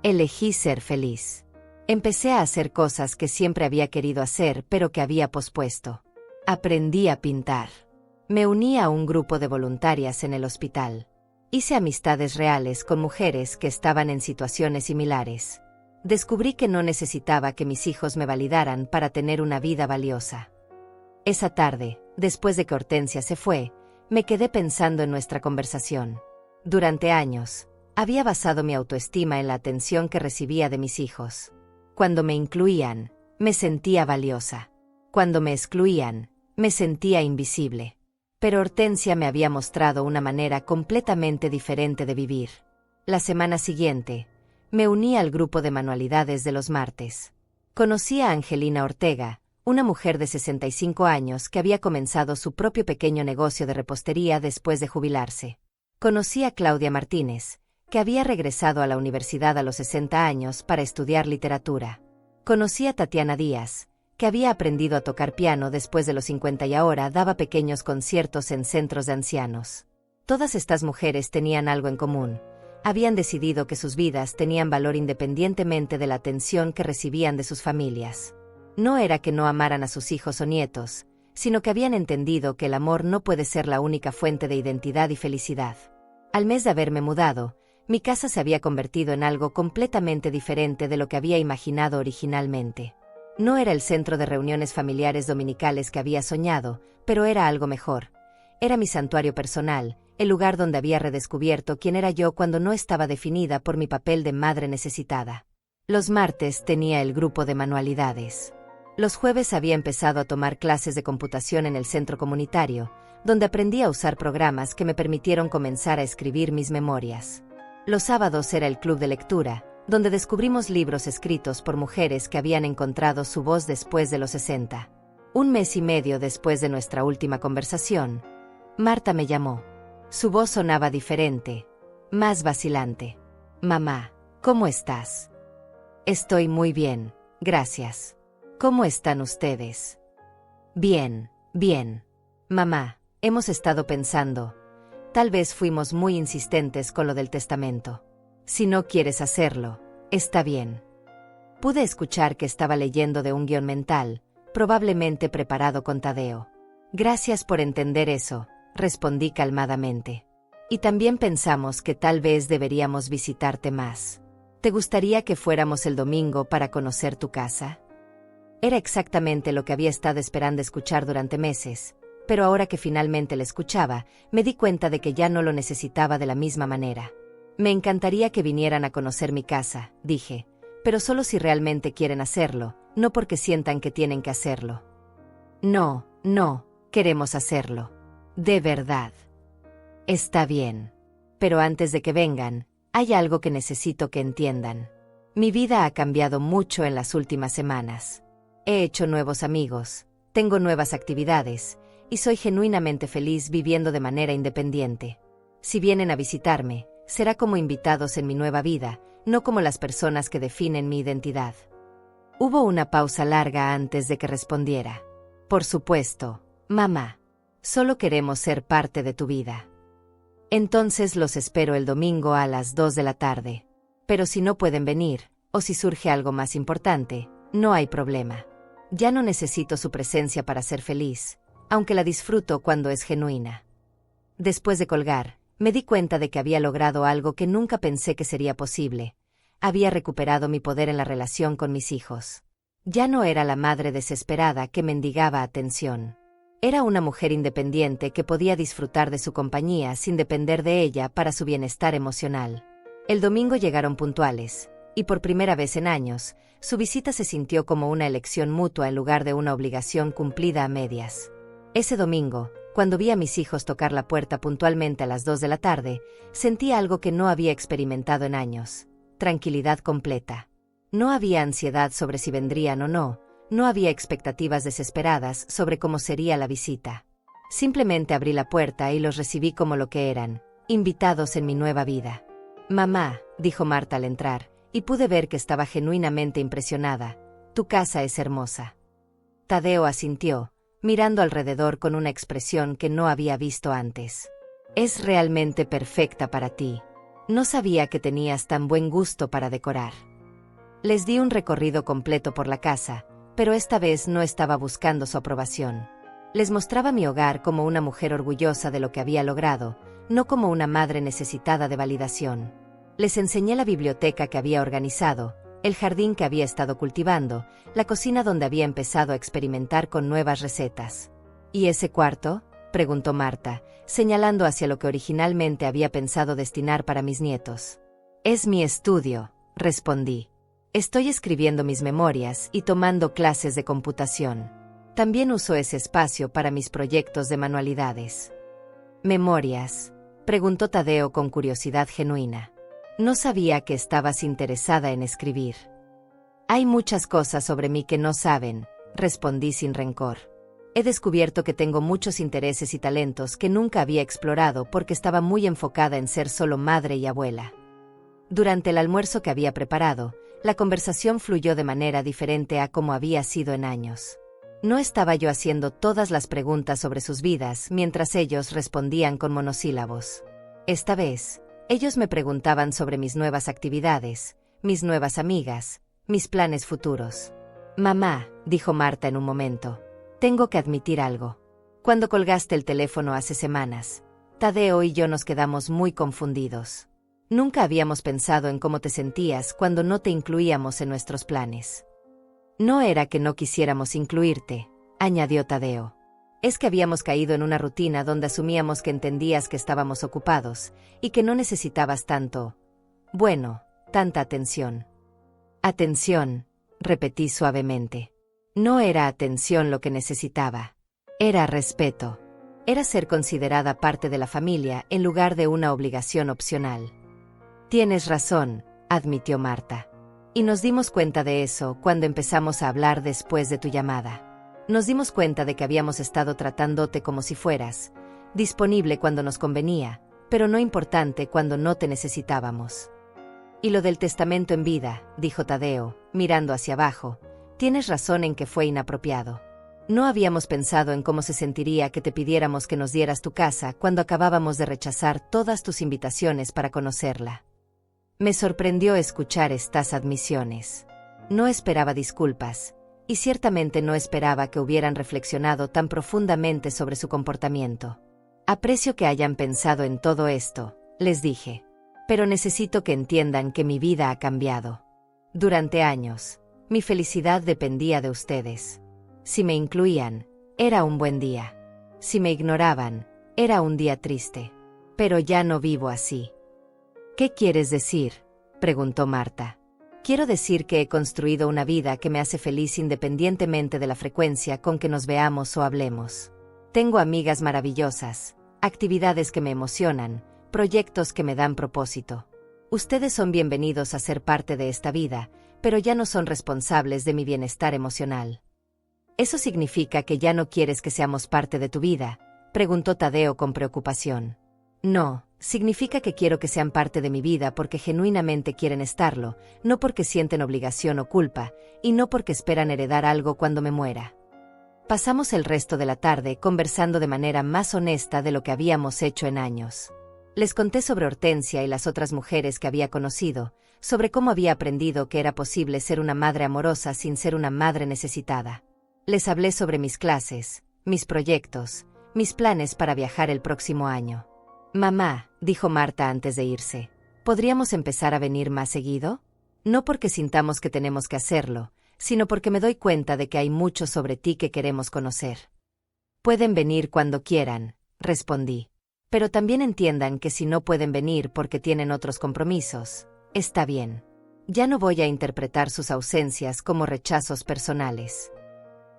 Elegí ser feliz. Empecé a hacer cosas que siempre había querido hacer pero que había pospuesto. Aprendí a pintar. Me uní a un grupo de voluntarias en el hospital. Hice amistades reales con mujeres que estaban en situaciones similares. Descubrí que no necesitaba que mis hijos me validaran para tener una vida valiosa. Esa tarde, después de que Hortensia se fue, me quedé pensando en nuestra conversación. Durante años, había basado mi autoestima en la atención que recibía de mis hijos. Cuando me incluían, me sentía valiosa. Cuando me excluían, me sentía invisible. Pero Hortensia me había mostrado una manera completamente diferente de vivir. La semana siguiente, me uní al grupo de manualidades de los martes. Conocí a Angelina Ortega, una mujer de 65 años que había comenzado su propio pequeño negocio de repostería después de jubilarse. Conocí a Claudia Martínez, que había regresado a la universidad a los 60 años para estudiar literatura. Conocí a Tatiana Díaz, que había aprendido a tocar piano después de los 50 y ahora daba pequeños conciertos en centros de ancianos. Todas estas mujeres tenían algo en común: habían decidido que sus vidas tenían valor independientemente de la atención que recibían de sus familias. No era que no amaran a sus hijos o nietos, sino que habían entendido que el amor no puede ser la única fuente de identidad y felicidad. Al mes de haberme mudado, mi casa se había convertido en algo completamente diferente de lo que había imaginado originalmente. No era el centro de reuniones familiares dominicales que había soñado, pero era algo mejor. Era mi santuario personal, el lugar donde había redescubierto quién era yo cuando no estaba definida por mi papel de madre necesitada. Los martes tenía el grupo de manualidades. Los jueves había empezado a tomar clases de computación en el centro comunitario, donde aprendí a usar programas que me permitieron comenzar a escribir mis memorias. Los sábados era el club de lectura, donde descubrimos libros escritos por mujeres que habían encontrado su voz después de los 60. 1 mes y medio después de nuestra última conversación, Marta me llamó. Su voz sonaba diferente, más vacilante. Mamá, ¿cómo estás? Estoy muy bien, gracias. ¿Cómo están ustedes? Bien, bien. Mamá, hemos estado pensando. Tal vez fuimos muy insistentes con lo del testamento. Si no quieres hacerlo, está bien. Pude escuchar que estaba leyendo de un guión mental, probablemente preparado con Tadeo. Gracias por entender eso, respondí calmadamente. Y también pensamos que tal vez deberíamos visitarte más. ¿Te gustaría que fuéramos el domingo para conocer tu casa? Era exactamente lo que había estado esperando escuchar durante meses, pero ahora que finalmente le escuchaba, me di cuenta de que ya no lo necesitaba de la misma manera. Me encantaría que vinieran a conocer mi casa, dije, pero solo si realmente quieren hacerlo, no porque sientan que tienen que hacerlo. No, queremos hacerlo. De verdad. Está bien. Pero antes de que vengan, hay algo que necesito que entiendan. Mi vida ha cambiado mucho en las últimas semanas. He hecho nuevos amigos, tengo nuevas actividades, y soy genuinamente feliz viviendo de manera independiente. Si vienen a visitarme, será como invitados en mi nueva vida, no como las personas que definen mi identidad. Hubo una pausa larga antes de que respondiera. Por supuesto, mamá. Solo queremos ser parte de tu vida. Entonces los espero el domingo a las 2 de la tarde. Pero si no pueden venir, o si surge algo más importante, no hay problema. Ya no necesito su presencia para ser feliz, aunque la disfruto cuando es genuina. Después de colgar, me di cuenta de que había logrado algo que nunca pensé que sería posible. Había recuperado mi poder en la relación con mis hijos. Ya no era la madre desesperada que mendigaba atención. Era una mujer independiente que podía disfrutar de su compañía sin depender de ella para su bienestar emocional. El domingo llegaron puntuales, y por primera vez en años, su visita se sintió como una elección mutua en lugar de una obligación cumplida a medias. Ese domingo, cuando vi a mis hijos tocar la puerta puntualmente a las 2 de la tarde, sentí algo que no había experimentado en años: tranquilidad completa. No había ansiedad sobre si vendrían o no. No había expectativas desesperadas sobre cómo sería la visita. Simplemente abrí la puerta y los recibí como lo que eran, invitados en mi nueva vida. Mamá, dijo Marta al entrar, y pude ver que estaba genuinamente impresionada. Tu casa es hermosa. Tadeo asintió, mirando alrededor con una expresión que no había visto antes. Es realmente perfecta para ti. No sabía que tenías tan buen gusto para decorar. Les di un recorrido completo por la casa, pero esta vez no estaba buscando su aprobación. Les mostraba mi hogar como una mujer orgullosa de lo que había logrado, no como una madre necesitada de validación. Les enseñé la biblioteca que había organizado, el jardín que había estado cultivando, la cocina donde había empezado a experimentar con nuevas recetas. ¿Y ese cuarto?, preguntó Marta, señalando hacia lo que originalmente había pensado destinar para mis nietos. Es mi estudio, respondí. Estoy escribiendo mis memorias y tomando clases de computación. También uso ese espacio para mis proyectos de manualidades. ¿Memorias?, preguntó Tadeo con curiosidad genuina. No sabía que estabas interesada en escribir. Hay muchas cosas sobre mí que no saben, respondí sin rencor. He descubierto que tengo muchos intereses y talentos que nunca había explorado porque estaba muy enfocada en ser solo madre y abuela. Durante el almuerzo que había preparado, la conversación fluyó de manera diferente a como había sido en años. No estaba yo haciendo todas las preguntas sobre sus vidas mientras ellos respondían con monosílabos. Esta vez, ellos me preguntaban sobre mis nuevas actividades, mis nuevas amigas, mis planes futuros. Mamá, dijo Marta en un momento, tengo que admitir algo. Cuando colgaste el teléfono hace semanas, Tadeo y yo nos quedamos muy confundidos. Nunca habíamos pensado en cómo te sentías cuando no te incluíamos en nuestros planes. No era que no quisiéramos incluirte, añadió Tadeo. Es que habíamos caído en una rutina donde asumíamos que entendías que estábamos ocupados y que no necesitabas tanta atención. Atención, repetí suavemente. No era atención lo que necesitaba. Era respeto. Era ser considerada parte de la familia en lugar de una obligación opcional. Tienes razón, admitió Marta. Y nos dimos cuenta de eso cuando empezamos a hablar después de tu llamada. Nos dimos cuenta de que habíamos estado tratándote como si fueras disponible cuando nos convenía, pero no importante cuando no te necesitábamos. Y lo del testamento en vida, dijo Tadeo, mirando hacia abajo, tienes razón en que fue inapropiado. No habíamos pensado en cómo se sentiría que te pidiéramos que nos dieras tu casa cuando acabábamos de rechazar todas tus invitaciones para conocerla. Me sorprendió escuchar estas admisiones. No esperaba disculpas, y ciertamente no esperaba que hubieran reflexionado tan profundamente sobre su comportamiento. Aprecio que hayan pensado en todo esto, les dije. Pero necesito que entiendan que mi vida ha cambiado. Durante años, mi felicidad dependía de ustedes. Si me incluían, era un buen día. Si me ignoraban, era un día triste. Pero ya no vivo así. ¿Qué quieres decir?, preguntó Marta. Quiero decir que he construido una vida que me hace feliz independientemente de la frecuencia con que nos veamos o hablemos. Tengo amigas maravillosas, actividades que me emocionan, proyectos que me dan propósito. Ustedes son bienvenidos a ser parte de esta vida, pero ya no son responsables de mi bienestar emocional. ¿Eso significa que ya no quieres que seamos parte de tu vida?, preguntó Tadeo con preocupación. No, significa que quiero que sean parte de mi vida porque genuinamente quieren estarlo, no porque sienten obligación o culpa, y no porque esperan heredar algo cuando me muera. Pasamos el resto de la tarde conversando de manera más honesta de lo que habíamos hecho en años. Les conté sobre Hortensia y las otras mujeres que había conocido, sobre cómo había aprendido que era posible ser una madre amorosa sin ser una madre necesitada. Les hablé sobre mis clases, mis proyectos, mis planes para viajar el próximo año. «Mamá», dijo Marta antes de irse, ¿podríamos empezar a venir más seguido? No porque sintamos que tenemos que hacerlo, sino porque me doy cuenta de que hay mucho sobre ti que queremos conocer. Pueden venir cuando quieran, respondí. Pero también entiendan que si no pueden venir porque tienen otros compromisos, está bien. Ya no voy a interpretar sus ausencias como rechazos personales.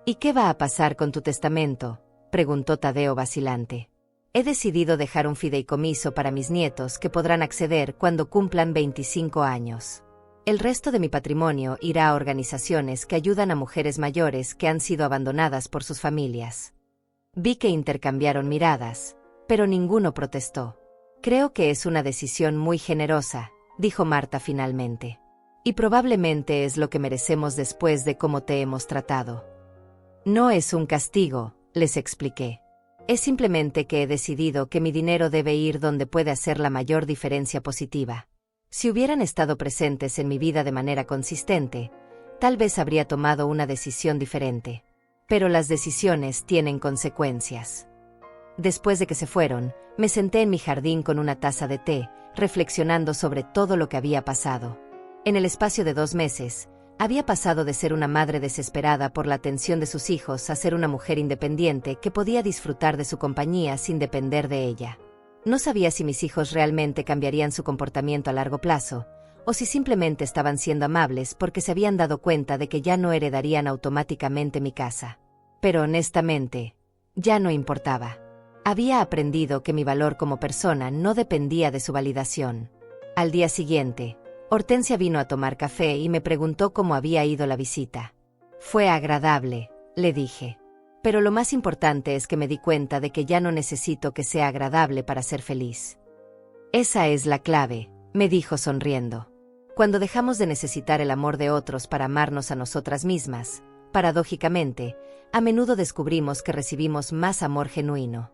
¿Y qué va a pasar con tu testamento?, preguntó Tadeo vacilante. He decidido dejar un fideicomiso para mis nietos que podrán acceder cuando cumplan 25 años. El resto de mi patrimonio irá a organizaciones que ayudan a mujeres mayores que han sido abandonadas por sus familias. Vi que intercambiaron miradas, pero ninguno protestó. Creo que es una decisión muy generosa, dijo Marta finalmente. Y probablemente es lo que merecemos después de cómo te hemos tratado. No es un castigo, les expliqué. Es simplemente que he decidido que mi dinero debe ir donde puede hacer la mayor diferencia positiva. Si hubieran estado presentes en mi vida de manera consistente, tal vez habría tomado una decisión diferente. Pero las decisiones tienen consecuencias. Después de que se fueron, me senté en mi jardín con una taza de té, reflexionando sobre todo lo que había pasado. En el espacio de 2 meses, había pasado de ser una madre desesperada por la atención de sus hijos a ser una mujer independiente que podía disfrutar de su compañía sin depender de ella. No sabía si mis hijos realmente cambiarían su comportamiento a largo plazo, o si simplemente estaban siendo amables porque se habían dado cuenta de que ya no heredarían automáticamente mi casa. Pero honestamente, ya no importaba. Había aprendido que mi valor como persona no dependía de su validación. Al día siguiente, Hortensia vino a tomar café y me preguntó cómo había ido la visita. Fue agradable, le dije. Pero lo más importante es que me di cuenta de que ya no necesito que sea agradable para ser feliz. Esa es la clave, me dijo sonriendo. Cuando dejamos de necesitar el amor de otros para amarnos a nosotras mismas, paradójicamente, a menudo descubrimos que recibimos más amor genuino.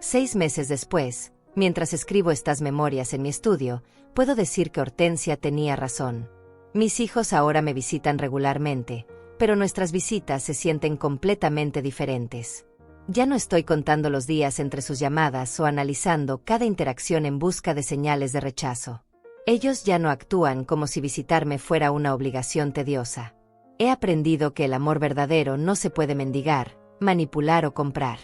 6 meses después, mientras escribo estas memorias en mi estudio, puedo decir que Hortensia tenía razón. Mis hijos ahora me visitan regularmente, pero nuestras visitas se sienten completamente diferentes. Ya no estoy contando los días entre sus llamadas o analizando cada interacción en busca de señales de rechazo. Ellos ya no actúan como si visitarme fuera una obligación tediosa. He aprendido que el amor verdadero no se puede mendigar, manipular o comprar.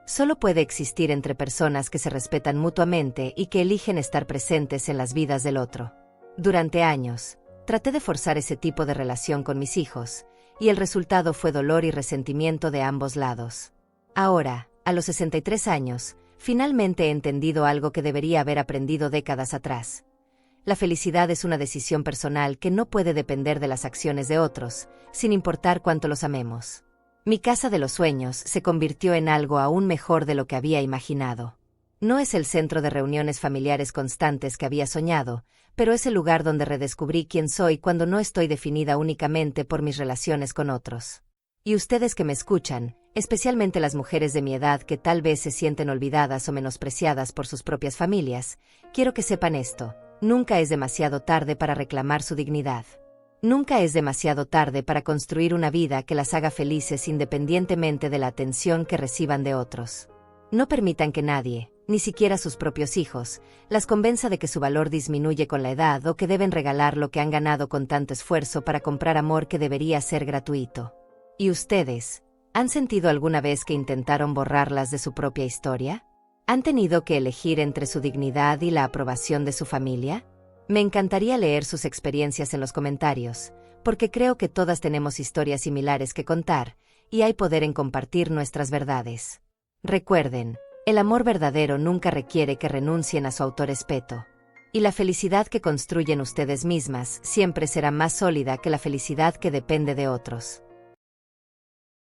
Solo puede existir entre personas que se respetan mutuamente y que eligen estar presentes en las vidas del otro. Durante años, traté de forzar ese tipo de relación con mis hijos, y el resultado fue dolor y resentimiento de ambos lados. Ahora, a los 63 años, finalmente he entendido algo que debería haber aprendido décadas atrás. La felicidad es una decisión personal que no puede depender de las acciones de otros, sin importar cuánto los amemos. Mi casa de los sueños se convirtió en algo aún mejor de lo que había imaginado. No es el centro de reuniones familiares constantes que había soñado, pero es el lugar donde redescubrí quién soy cuando no estoy definida únicamente por mis relaciones con otros. Y ustedes que me escuchan, especialmente las mujeres de mi edad que tal vez se sienten olvidadas o menospreciadas por sus propias familias, quiero que sepan esto: nunca es demasiado tarde para reclamar su dignidad. Nunca es demasiado tarde para construir una vida que las haga felices independientemente de la atención que reciban de otros. No permitan que nadie, ni siquiera sus propios hijos, las convenza de que su valor disminuye con la edad o que deben regalar lo que han ganado con tanto esfuerzo para comprar amor que debería ser gratuito. Y ustedes, ¿Han sentido alguna vez que intentaron borrarlas de su propia historia? ¿Han tenido que elegir entre su dignidad y la aprobación de su familia? Me encantaría leer sus experiencias en los comentarios, porque creo que todas tenemos historias similares que contar, y hay poder en compartir nuestras verdades. Recuerden, el amor verdadero nunca requiere que renuncien a su autorrespeto. Y la felicidad que construyen ustedes mismas siempre será más sólida que la felicidad que depende de otros.